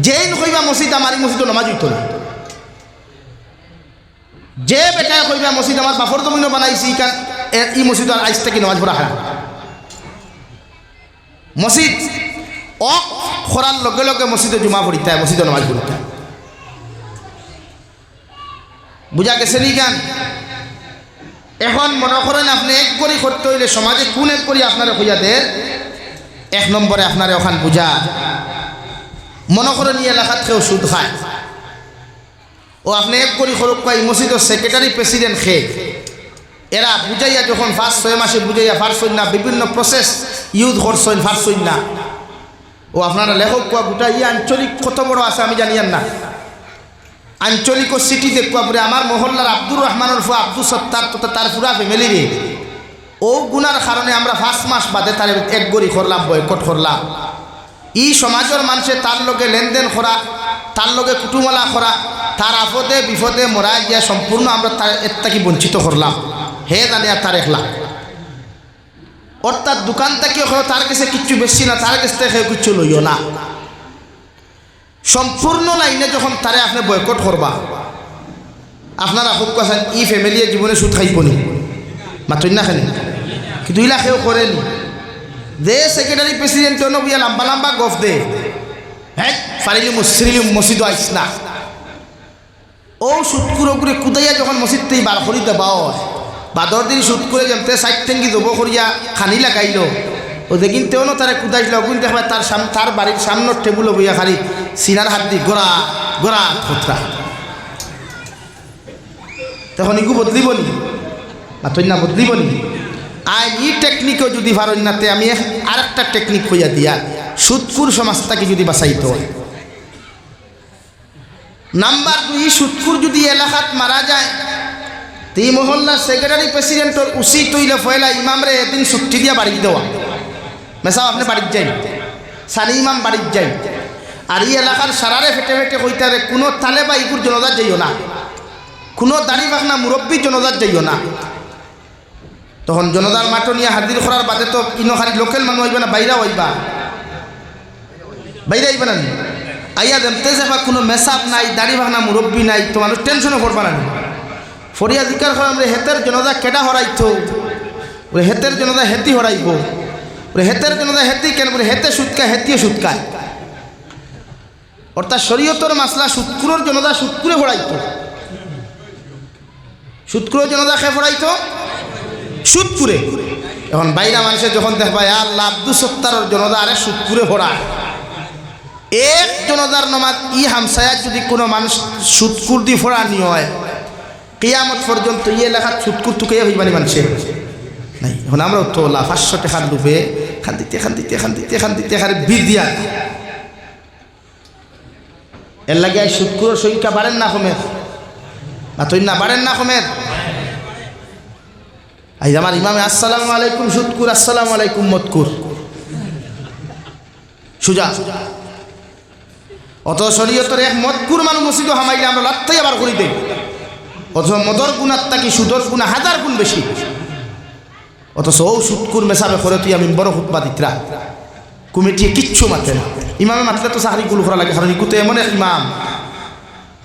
যেই কইবা মসজিদ আমার মসজিদে নামাজ হইতো না যে বেটা কইবা মসজিদ আমার বাপর জমিনও বানাইছি কারণ এই মসজিদ আর আইস থেকে নামাজ পড়া হারাম মসজিদ অক খরার লগে লগে মসজিদে জুমা পড়িতে হয় মসজিদে নামাজ পড়িতে হয় বুঝা গেছে নি গান এখন মনে করেন আপনি এক করি করতে হইলে সমাজে কোন এক করি আপনারা হইয়া দেন 1 নম্বরে আপনারা ওখান বুঝা মনে করেন এই এলাকাত কেউ সুদ খায় ও আপনি এক করি খরক পাই মসজিদের সেক্রেটারি প্রেসিডেন্ট খেয়ে এরা বুঝাইয়া যখন 5-6 মাসে বুঝাইয়া ফারসইন না বিভিন্ন প্রসেস ইউজ করছেন ফারসইন না ও আপনারা লেখক কোয়া গোটা ই আঞ্চলিক কত বড় আছে আমি জানিয়ান না আঞ্চলিক ও সিটি দেখুয়া পরে আমার মহল্লার আব্দুর রহমানের ফুয়া আব্দুল সত্তার তো তার পুরা ফ্যামিলি রে ও গুনার কারণে আমরা 5 মাস বাদে তার এক গড়ি করলাম বয়কট করলাম ই সমাজের মানুষে তার লগে লেনদেন করা তার লগে কুটুমালা করা তার আপদে বিপদে মরা গিয়া সম্পূর্ণ আমরা তার এর থেকে বঞ্চিত করলাম হে জানিয়া তার একলা অর্থাৎ দোকান থেকে তার কাছে কিচ্ছু বেশি না তার কাছ থেকে কিচ্ছু লইও না সম্পূর্ণ লাইনে যখন তারে আপনি বয়কট করবা আপনারা খুব কথা ই ফ্যামিলিয়ে জীবনে সুদ খাইবনি মাত্র না খালি কিন্তু ইলাকেও করেনি দে সেক্রেটারি প্রেসিডেন্ট নবিয়া লম্বা লম্বা গফ দে হ্যাঁ ফারিলি মসজিদ আইস না ও সুদ করে কুদাইয়া যখন মসজিদ থেকে বার করি দেবাও বাদর দিন সুদ করে যেমতে সাইড টেঙ্গি জব করিয়া খানি লাগাইল ও দেখিন তেও তারা কুদাইছিল অগুন দেখবা তার বাড়ির সামনের টেবুল বইয়া খালি সিনার হাত দিয়ে গোড়া গোড়া খোঁতরা তো তখন ইগু বদলিব নি মাতই না বদলিব নি আইন ই টেকনিকও যদি পারেন নাতে আমি আরেকটা টেকনিক হইয়া দিয়া সুদকুর সমাজটাকে যদি বাঁচাইতে হয়। নাম্বার 2, সুদকুর যদি এলাকাত মারা যায় তি মহল্লার সেক্রেটারি প্রেসিডেন্টর উচিত হইলে ফয়লা ইমামরে এদিন ছুটি দিয়া বাড়ি দেওয়া মেসাও আপনি বাড়ির যাই সারি ইমাম বাড়ির যাই আর এই এলাকার সারারে ফেটে ফেটে কইতারে কোনো তালে বা ইগুর জনজাত যাইও না, কোনো দাড়ি বাগনা মুরব্বী জনজাত যাইও না। তখন জনতার মাঠ নিয়ে হাজির করার বাদে তো ইনখারি লোকাল মানুষ হইবা না, বাইরা হইবা, বাইরে আইবা না আইয়া দেমতে যাবা কোনো মেসাপ নাই, দাড়ি বাগনা মুরব্বী নাই, তো মানুষ টেনশনে পড়বা না। ফরিয়া জিকার করে আমরা হেতের জনতা কেডা হরাইতো, ওরে হেতের জনতা হেতি হরাইব, ওরে হেতের জনতা হেতি কেন বলে হেতে সুৎকায় হেতিও সুৎকায়। অর্থাৎ শরীয়তর মাসলা সুৎকুরের জনতা সুৎকুরে হরাইতো, সুৎকুরের জনতা খে হরাইতো সুৎকুরে। এখন বাইরা মানুষের যখন দেখবা আল্লাহ আব্দুল সত্তারের জনতা আরে সুৎকুরে ভরায়, এক জনতার নমাজ ই হামসায়াত যদি কোনো মানুষ সুৎকুর দি ফোড়ানি হয় কিয়ামত পর্যন্ত ইয়ে লেখা সুৎকুর তুকে হইবানি মানুষের নাই। এখন আমরা তো 500 টাকার ডুবে খান দিতে বীর দিয়া এর লাগে সুৎকুরের সংখ্যা বাড়েন না কমের, মাতই না বাড়েন না কমের। আজ আমার ইমামে আসসালামু আলাইকুম সুৎকুর, আসসালামু আলাইকুম মতকুর, সুজা অত শরীয়তের এক মতকুর মানুষ মসজিদ হামাইলে আমরা লাত্তাই আবার করি দেই, অথচ মদর গুণার তাকি সুদর গুণা 1000 গুণ বেশি। অথচ ও সুৎকুর মেসাবে করে তুই আমি বড় খুতবা দিতরা কমিটি কিচ্ছু মাতে না। ইমামে মাতলে তো চাকরি গুলো করা লাগে, কারণ ইকুতে এমন এক ইমাম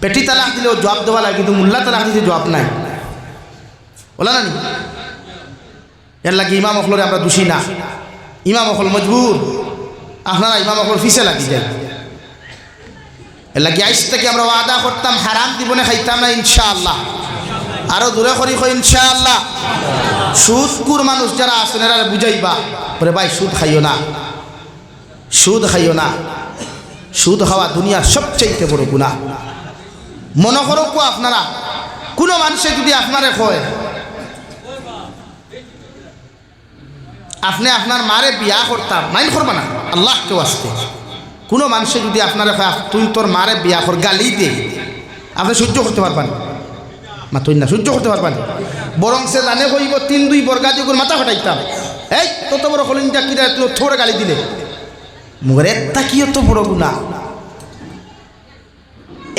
পেটি তালাক দিলেও জবাব দেওয়া লাগে, কিন্তু মোল্লা তালাক দিতে জবাব নাই, বলা না। এর লাগে ইমাম অকলরে আমরা দোষী না, ইমাম অকল মজবুর, আপনারা ইমাম অকল ফিসে লাগি যায়। এর লাগে আইস থেকে আমরা ওয়াদা করতাম হারাম জীবনে খাইতাম না ইনশাআল্লাহ, আরো দূরে করি ইনশাআল্লাহ। সুদকুর মানুষ যারা আছেন এরা বুঝাইবা বলে ভাই সুদ খাইও না, সুদ খাইও না, সুদ খাওয়া দুনিয়ার সবচেয়ে বড় গুনাহ। মনে করো আপনারা কোনো মানুষে যদি আপনারে কয় আপনি আপনার মারে বিয়া করতাম, মাইন করবা না আল্লাহ কেউ আসতে। কোনো মানুষে যদি আপনারা কয় তুই তোর মারে বিয়া কর, গালি দে, আপনি সহ্য করতে পারবেন মা? তুই না সহ্য করতে পারবেন, বরং সে জানে কইব 3-2 বর্গাদি করে মাথা ফাটাইতাম, এই তত বড় কলিনটা কিরা তুই থোড়ে গালি দিলে মুখের একটা কি অত বড় গুণা,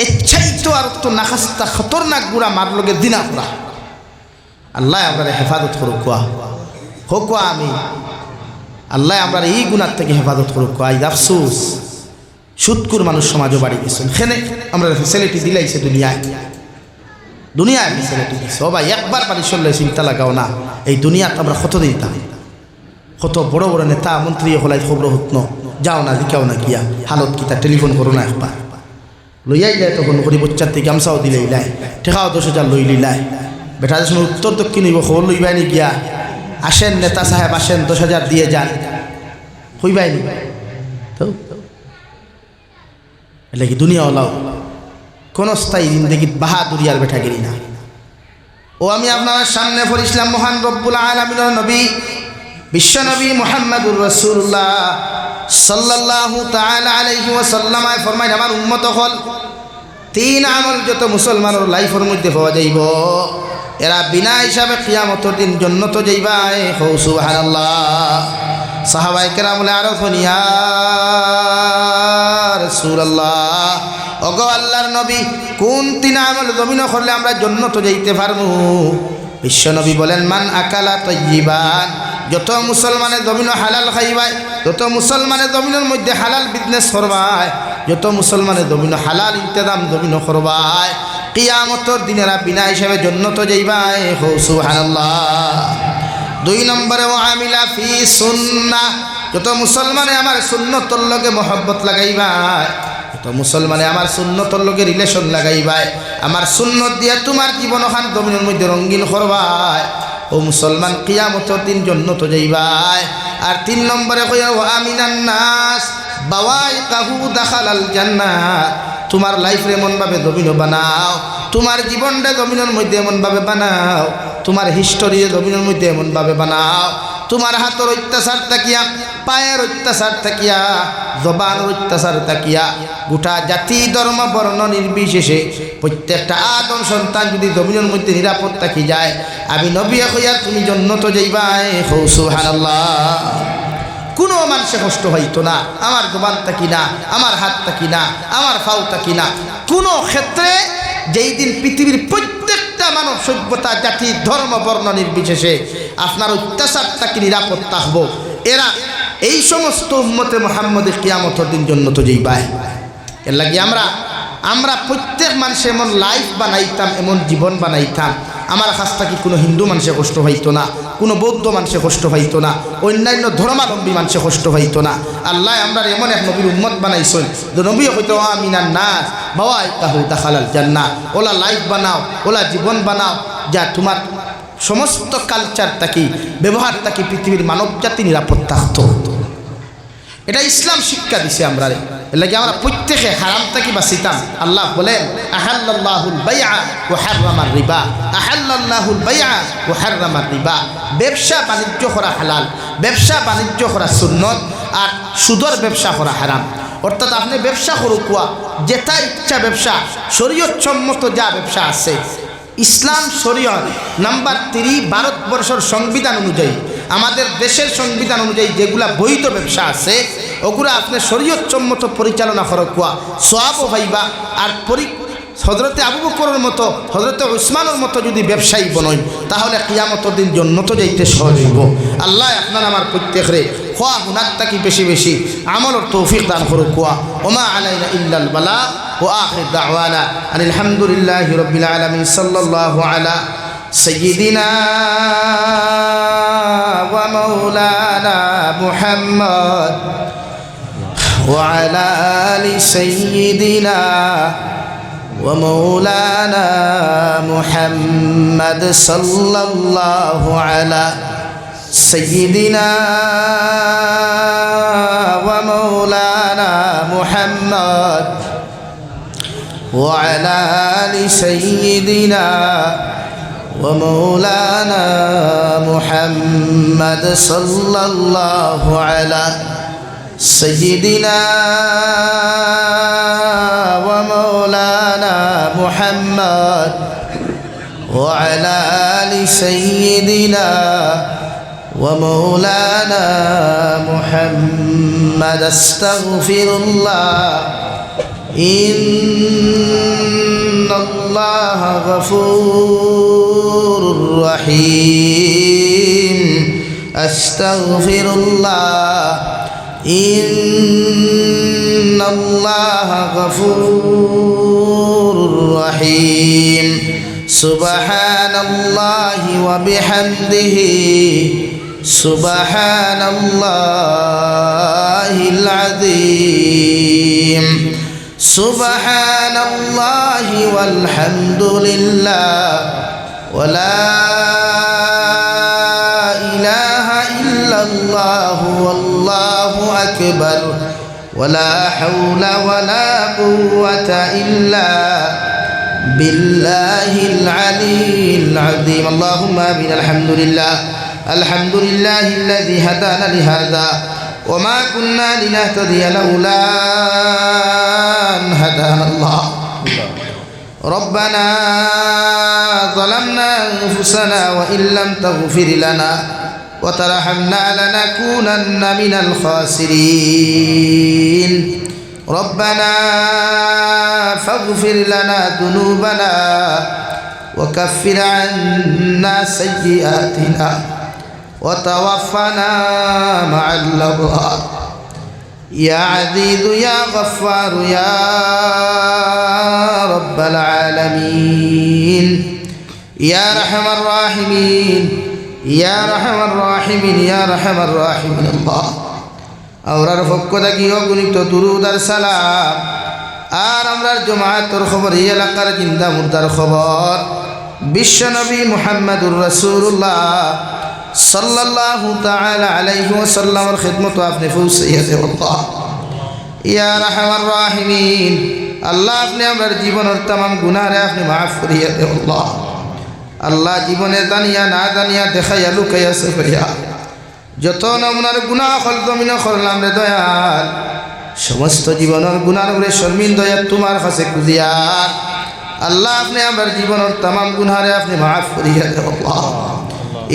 ইচ্ছাইতো আর তো নাখাস্তা খতরনাক গুণা মার লগে দিনা পুরা। আল্লাহ আমরা হেফাজত করুক হোক, আমি আল্লাহ আমরা এই গুণার থেকে হেফাজত করুক। আজ আফসোস সুদকুর মানুষ সমাজও বাড়ি গেছেন, সেখানে আমরা ফেসিলিটি দিলাইছে দুনিয়ায় ফেসিলিটি দিচ্ছে। সবাই একবার বাড়ি চললে চিন্তা লাগাও না, এই দুনিয়াতে আমরা কত দিতাম, কত বড় বড় নেতা মন্ত্রী হলাই খবর হত ন, যাও না লিখাও না গিয়া হালত কিতা টেলিফোন করো না, একবার লইয়াই যায় তখন গরিব বাচ্চার থেকে গামছাও দিলেই লাই, ঠেকাও 10,000 লই লিলাই, বেটা যখন উত্তর দক্ষিণ হইব খবর লইবাইনি গিয়া আসেন নেতা সাহেব আসেন 10,000 দিয়ে যান, হইবাইনি তো এটা কি দুনিয়া ওলাও কোন স্থায়ী জিন্দগি বাহাদুরিয়ার বেঠাগিরি না। ও আমি আপনার সামনে পড়িছিলাম মহান রব্বুল আলামিনের নবী বিশ্ব নবী মুহাম্মদুর রাসূলুল্লাহ সাল্লাল্লাহু তাআলা আলাইহি ওয়াসাল্লাম ফরমায় আমার উম্মত হল 3 আমল যত মুসলমানের লাইফের মধ্যে পাওয়া যাইব এরা বিনা হিসাবে কিয়ামতের দিন জান্নাত যাইবা। হো সুবহানাল্লাহ। সাহাবায়ে কেরাম বলে আরো ফনিয়া রাসূলুল্লাহ, ওগো আল্লাহর নবী কোন 3 আমল জমিন করলে আমরা জান্নাত যাইতে পারবো? বিশ্ব নবী বলেন মান আকালা তাইয়িবান, যত মুসলমানের জমিন হালাল খাইবাই, যত মুসলমানের জমিনের মধ্যে হালাল বিজনেস করবাই, যত মুসলমানের জমিন হালাল ইন্তজাম জমিন করবাই, কিয়ামতের দিনেরা বিনা হিসাবে জান্নাত যাইবাই। হো সুবহানাল্লাহ। 2 নম্বরে ও আমিলা ফি সুন্নাহ, যত মুসলমানে আমার সুন্নতর লগে মহব্বত লাগাইবাই, যত মুসলমানে আমার সুন্নতর লগে রিলেশন লাগাইবাই, আমার সুন্নত দিয়া তোমার জীবন ওখান জমিনের মধ্যে রঙিন করবাই, ও মুসলমান কিয়ামতের দিন জান্নাত যাইবাই। আর 3 নম্বরে কইয়া ওয়া আমিনান নাস বাওয়াইকাহু দাখালাল জান্নাহ, তোমার লাইফে এমনভাবে জমিন বানাও, তোমার জীবনটা জমিনের মধ্যে এমনভাবে বানাও, তোমার হিস্টোরি জমিনের মধ্যে এমনভাবে বানাও, তোমার হাতের অত্যাচার থাকিয়া, পায়ের অত্যাচার থাকিয়া, জবানের অত্যাচার থাকিয়া গোটা জাতি ধর্ম বর্ণ নির্বিশেষে প্রত্যেকটা আদম সন্তান যদি জমিনের মধ্যে নিরাপদ থাকি যায়, আমি নবী হইয়া তুমি জন্নত যাইবাই। হৌ সুবহানাল্লাহ। কোনো মানুষে কষ্ট হইতো না, আমার জবান থাকি না, আমার হাত থাকি না, আমার পাও থাকি না, কোনো ক্ষেত্রে যেই দিন পৃথিবীর প্রত্যেকটা মানব সভ্যতা জাতি ধর্ম বর্ণ নির্বিশেষে আপনার অত্যাচার থাকি নিরাপদ থাকব, এরা এই সমস্ত উম্মতে মুহাম্মদের কিয়ামতের দিন জন্নত যাইবাই। এর লাগি আমরা প্রত্যেক মানুষ এমন লাইফ বানাইতাম, এমন জীবন বানাইতাম, আমার কাছ থেকে কোনো হিন্দু মানুষে কষ্ট হইতো না, কোনো বৌদ্ধ মানুষে কষ্ট হইতো না, অন্যান্য ধর্মাবলম্বী মানুষে কষ্ট হইতো না। আল্লাহ আমরা এমন এক নবীর উম্মত বানাইছেন যে নবী হইতো আমিনান নাস বাবা তাহু দাখালাল জান্নাহ। ওলা লাইফ বানাও, ওলা জীবন বানাও যা তোমার সমস্ত কালচার থাকি ব্যবহার থাকি পৃথিবীর মানব জাতি নিরাপদ থাকতো। এটা ইসলাম শিক্ষা দিছে আমরা। এর লাগে আমরা প্রত্যেকে হারাম থাকি বাঁচিতাম। আল্লাহ বলেন আহাল্লাল্লাহুল বাইআ ওয়া হাররামার রিবা, আহাল্লাল্লাহুল বাইআ ওয়া হাররামার রিবা। ব্যবসা বাণিজ্য করা হালাল, ব্যবসা বাণিজ্য করা সুন্নত, আর সুদর ব্যবসা করা হারাম। অর্থাৎ আপনি ব্যবসা করুক, যেটা ইচ্ছা ব্যবসা, শরীয়ত সম্মত যা ব্যবসা আছে, ইসলাম শরীয়ত নাম্বার 3 ভারতবর্ষের সংবিধান অনুযায়ী, আমাদের দেশের সংবিধান অনুযায়ী যেগুলা বৈধ ব্যবসা আছে ওগুলো আপনি শরীয়ত সম্মত পরিচালনা করকুয়া সওয়াবও পাইবা। আর হযরতে আবু বকরের মতো, হযরতে উসমানের মতো যদি ব্যবসায়ী বনই তাহলে কিয়ামতের দিন জান্নাতে যাইতে সহজ হইব। আল্লাহ আপনার আমার প্রত্যেকরে খোয়া গুনাহ থাকি বেশি বেশি আমলের তৌফিক দান করকুয়া। ওমা আলাইনা ইল্লাল বালা ওয়া আখির দাওয়ানা আনিল হামদুলিল্লাহি রাব্বিল আলামিন। সাল্লাল্লাহু আলা সাইয়্যিদিনা ওয়া মাওলানা মুহাম্মদ ওয়া আলা আলি সাইয়্যিদিনা ومولانا محمد صلى الله على سيدنا ومولانا محمد وعلى آل سيدنا ومولانا محمد صلى الله على سيدنا ومولانا محمد وعلى آل سيدنا ومولانا محمد استغفر الله إن الله غفور رحيم أستغفر الله إن الله غفور رحيم سبحان الله وبحمده سبحان الله العظيم سبحان الله والحمد لله ولا إله إلا الله والله أكبر ولا حول ولا قوة إلا بالله العلي العظيم. اللهم آمين. الحمد لله، الحمد لله الذي هدانا لهذا وما كنا لنهتدي لولا أن هدانا الله. ربنا ظلمنا أنفسنا وإن لم تغفر لنا وترحمنا لنكونن من الخاسرين. ربنا فاغفر لنا ذنوبنا وكفر عنا سيئاتنا وتوفنا مع الأبرار. يا عزيز يا غفار يا رب العالمين يا أرحم الراحمين يا أرحم الراحمين يا أرحم الراحمين. الله আমরার পক্ষ থেকে অগণিত দুরূদ আর সালাম, আর আমরার জমায়েতের খবর, এই এলাকার জিন্দা মুর্দার খবর বিশ্বনবী মুহাম্মদুর রাসূলুল্লাহ সাল্লাল্লাহু তাআলা আলাইহি ওয়াসাল্লামের খিদমত আপনি পৌঁছাইয়া দেন। আল্লাহ ইয়া আরহামার রাহিমিন আল্লাহ আপনি আমার জীবনের तमाम গুনাহরে আপনি মাফ করিয়া দেও আল্লাহ। আল্লাহ জীবনে জানিয়া না জানিয়া দেখাইয়া লুকাইয়া সফরিয়া যত নমুনার গুনাহ হল জমিন করলাম রে দয়াল, সমস্ত জীবনের গুনার উপরে শর্মিন্দয়া তোমার কাছে খুঁজিয়ার আল্লাহ আপনি আমার জীবনের तमाम গুনাহরে আপনি মাফ করিয়া দেও আল্লাহ।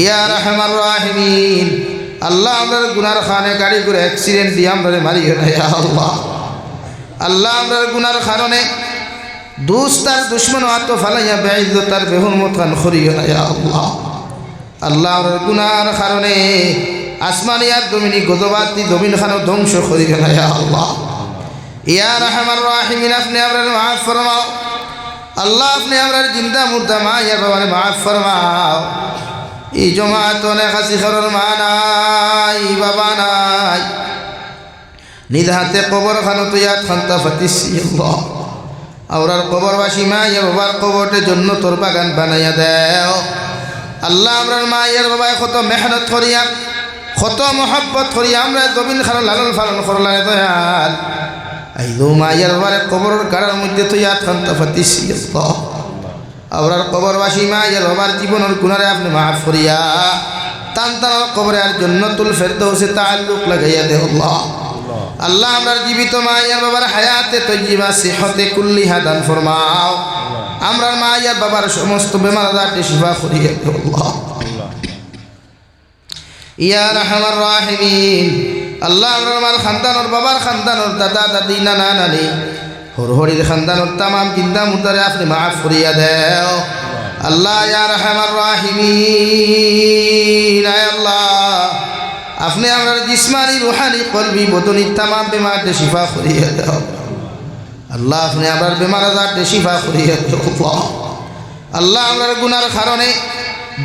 ইয়া রাহমার রাহিমিন, আল্লাহ আমরা গুনার খানে গাড়ি করে অ্যাক্সিডেন্ট দিয়ে আমরা মারিও না ইয়া আল্লাহ। আল্লাহ আমরা গুনার কারণে দুস্তার দুশ্মন আত ফালাইয়া বেইজ্জতার বেহুরমত খান করিও না ইয়া আল্লাহ। আল্লাহ আমরা গুনার কারণে আসমানি আর জমিনি গজবাতি জমিন খানো ধ্বংস করিও না ইয়া আল্লাহ। ইয়া রাহমার রাহিমিন, আপনি আমরা মাফ ফরমাও আল্লাহ। আপনি আমরা জিন্দা মুর্দা মা ইয়া বাবারে মাফ ফরমাও। এই জমাত অনেক হাসি খরর মা নাই বাবা নাই, নিজ হাতে কবর খানো তো ইয়াদ খান্তা ফাতিসি আল্লাহ। আওরার কবরবাসী মা ইয়া বাবার কবরটে জন্য তোর বাগান বানাইয়া দেও আল্লাহ। আমরার মা ইয়ার বাবায় কত মেহনত করিয়া কত মহব্বত করিয়া আমরা জমিন খানো লালন পালন করলাম দয়াল। আইলো মা ইয়ার বাবারে কবরের গাড়ার মধ্যে তো ইয়াদ খান্তা ফাতিসি আল্লাহ। আওরার কবরবাসী মা ইয়ার বাবার জীবনের গুনারে আপনি মাফ করিয়া তান তান কবরে আর জান্নাতুল ফেরদৌসে তাআল্লুক লাগাইয়া দে আল্লাহ। আল্লাহ আমরার জীবিত মা ইয়ার বাবার হায়াতে তয়্যিবা সিহতে কুল্লিহা দান ফরমাও। আমরার মা ইয়ার বাবার সমস্ত বেমার আজারকে শিফা করিয়া দে আল্লাহ। ইয়া রাহমার রাহিমিন, আল্লাহ আমরার মার খানদানর বাবার খানদানর দাদা দাদি নানা নানি হরহরির খানদানর तमाम জিন্দা মুর্দারে আপনি মাফ করিয়া দেও আল্লাহ। ইয়া রাহমার রাহিমিন, আয় আল্লাহ আপনি আমার জিসমানি রুহানি কলবি বদনি तमाम বেমার দে শিফা করিয়া দেও আল্লাহ। আপনি আমার বেমার আজার দে শিফা করিয়া দেও আল্লাহ। আল্লাহ আমার গুনার কারণে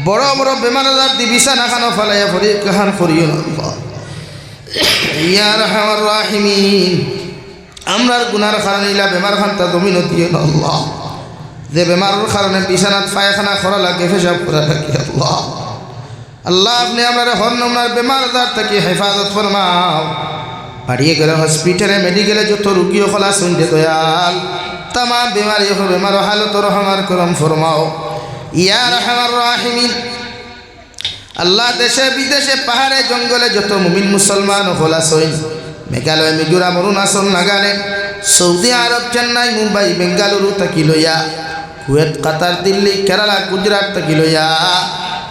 বড় বড় বেমার আজার দি বিছানা খানো ফালাইয়া ফরি কাহান করিও না আল্লাহ। ইয়া রাহমার রাহিমিন, আমরার গুনার কারণে ইলা বেমার খান্তা জমিন দিও না আল্লাহ। যে বেমারের কারণে বিছানাত পায়খানা করা লাগে পেশাব করা লাগে আল্লাহ। আল্লাহ আপনি আমার হর নমুনার বেমার আজার থেকে হেফাজত ফরমাও। বাড়িয়ে গেলে হসপিটালে মেডিকেলে যত রুগী খোলা শুনতে দয়াল तमाम বেমারি বেমার হালত রহমার করম ফরমাও। ইয়া রাহমার রাহিমিন, আল্লাহ দেশে বিদেশে পাহাড়ে জঙ্গলে যত মুমিন মুসলমান খোলা সইন মেঘালয় মিজোরাম অরুণাচল নাগাল্যান্ড সৌদি আরব চেন্নাই মুম্বাই বেঙ্গালুরু থাকি লইয়া কুয়েত কাতার দিল্লি কেরালা গুজরাট থাকি লইয়া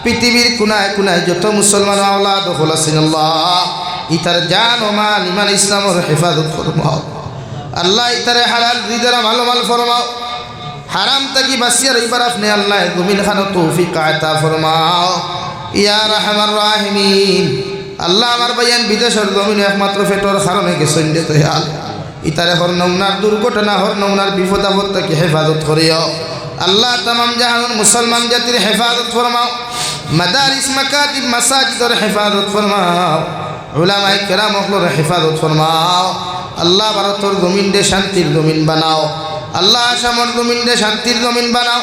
পৃথিবীর কোনায় কোনায় যত মুসলমান আওলাদ খোলা আছেন আল্লাহ ইতার জান ও মাল ইমান ইসলামের হেফাজত ফরমাও আল্লাহ। ইতারে হালাল রিজের মাল ফরমাও, হারাম থাকি বাঁচিয়ে রইবার আপনি আল্লাহ জমিন খানো তৌফিক আতা ফরমাও। ইয়া রাহমার রাহিমিন, আল্লাহ আমার ভাইয়ান বিদেশের জমিনে একমাত্র ফেটর কারণে গেছেন দে দয়াল। ইতারে হর নমুনার দুর্ঘটনা হর নমুনার বিপদ আপদ থেকে হেফাজত করিও আল্লাহ। तमाम জাহানের মুসলমান জাতির হেফাজত ফরমাও, মাদারিস মাকাতিব মাসাজিদের হেফাজত ফরমাও, উলামায়ে কেরাম ওগুলোর হেফাজত ফরমাও আল্লাহ। ভারতের জমিন দে শান্তির জমিন বানাও আল্লাহ। আসামের জমিন দে শান্তির জমিন বানাও।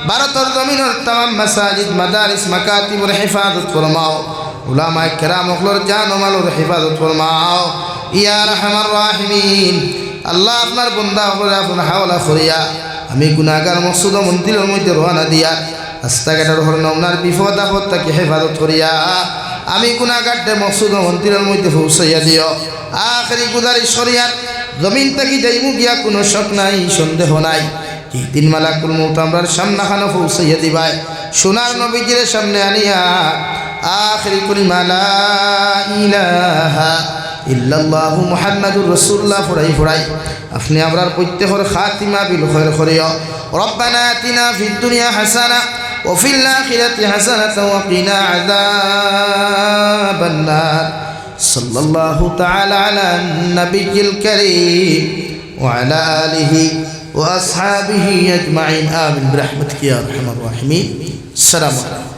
ভারতের জমিনের तमाम মাসাজিদ মাদারিস মাকাতিবের হেফাজত ফরমাও, উলামায়ে কেরাম ওগুলোর জান ও মালের হেফাজত ফরমাও। ইয়া রাহমার রাহিমিন, আল্লাহ আপনার বান্দা ওগুলো আপনার হাওলা করিয়া আমি গুনাহগার মকসুদ মন্দিরের মধ্যে রওনা দিয়া রাস্তাঘাটের হর নমুনার বিপদ আপদ থেকে হেফাজত করিয়া আমি গুনাহগারদের মকসুদ মন্দিরের মধ্যে পৌঁছাইয়া দিও। আখেরি গুজারিশ শরিয়াত জমিন থেকে যাইমু গিয়া কোনো শক নাই সন্দেহ নাই। এই দিন মালাকুল মউত আমরার সামনে খানো পৌঁছাইয়া দিবাই সোনার নবীজির সামনে আনিয়া আখেরি কলিমা লা ইলাহা ইল্লাল্লাহু মুহাম্মাদুর রাসূলুল্লাহ ফুরাই আপনি আমরার প্রত্যেকের খাতিমা বিল খায়র করিও। রব্বানা আতিনা ফিদ দুনিয়া হাসানা ওয়া ফিল আখিরাতি হাসানাতাও ওয়া কিনা আযাবান নার। সাল্লাল্লাহু তাআলা আলা নবিয়্যিল কারীম ওয়া আলা আলিহি ওয়া আসহাবিহি আজমাইন আমিন বিরহমাতিকা ইয়া আরহামার রাহিমিন। আসসালামু আলাইকুম।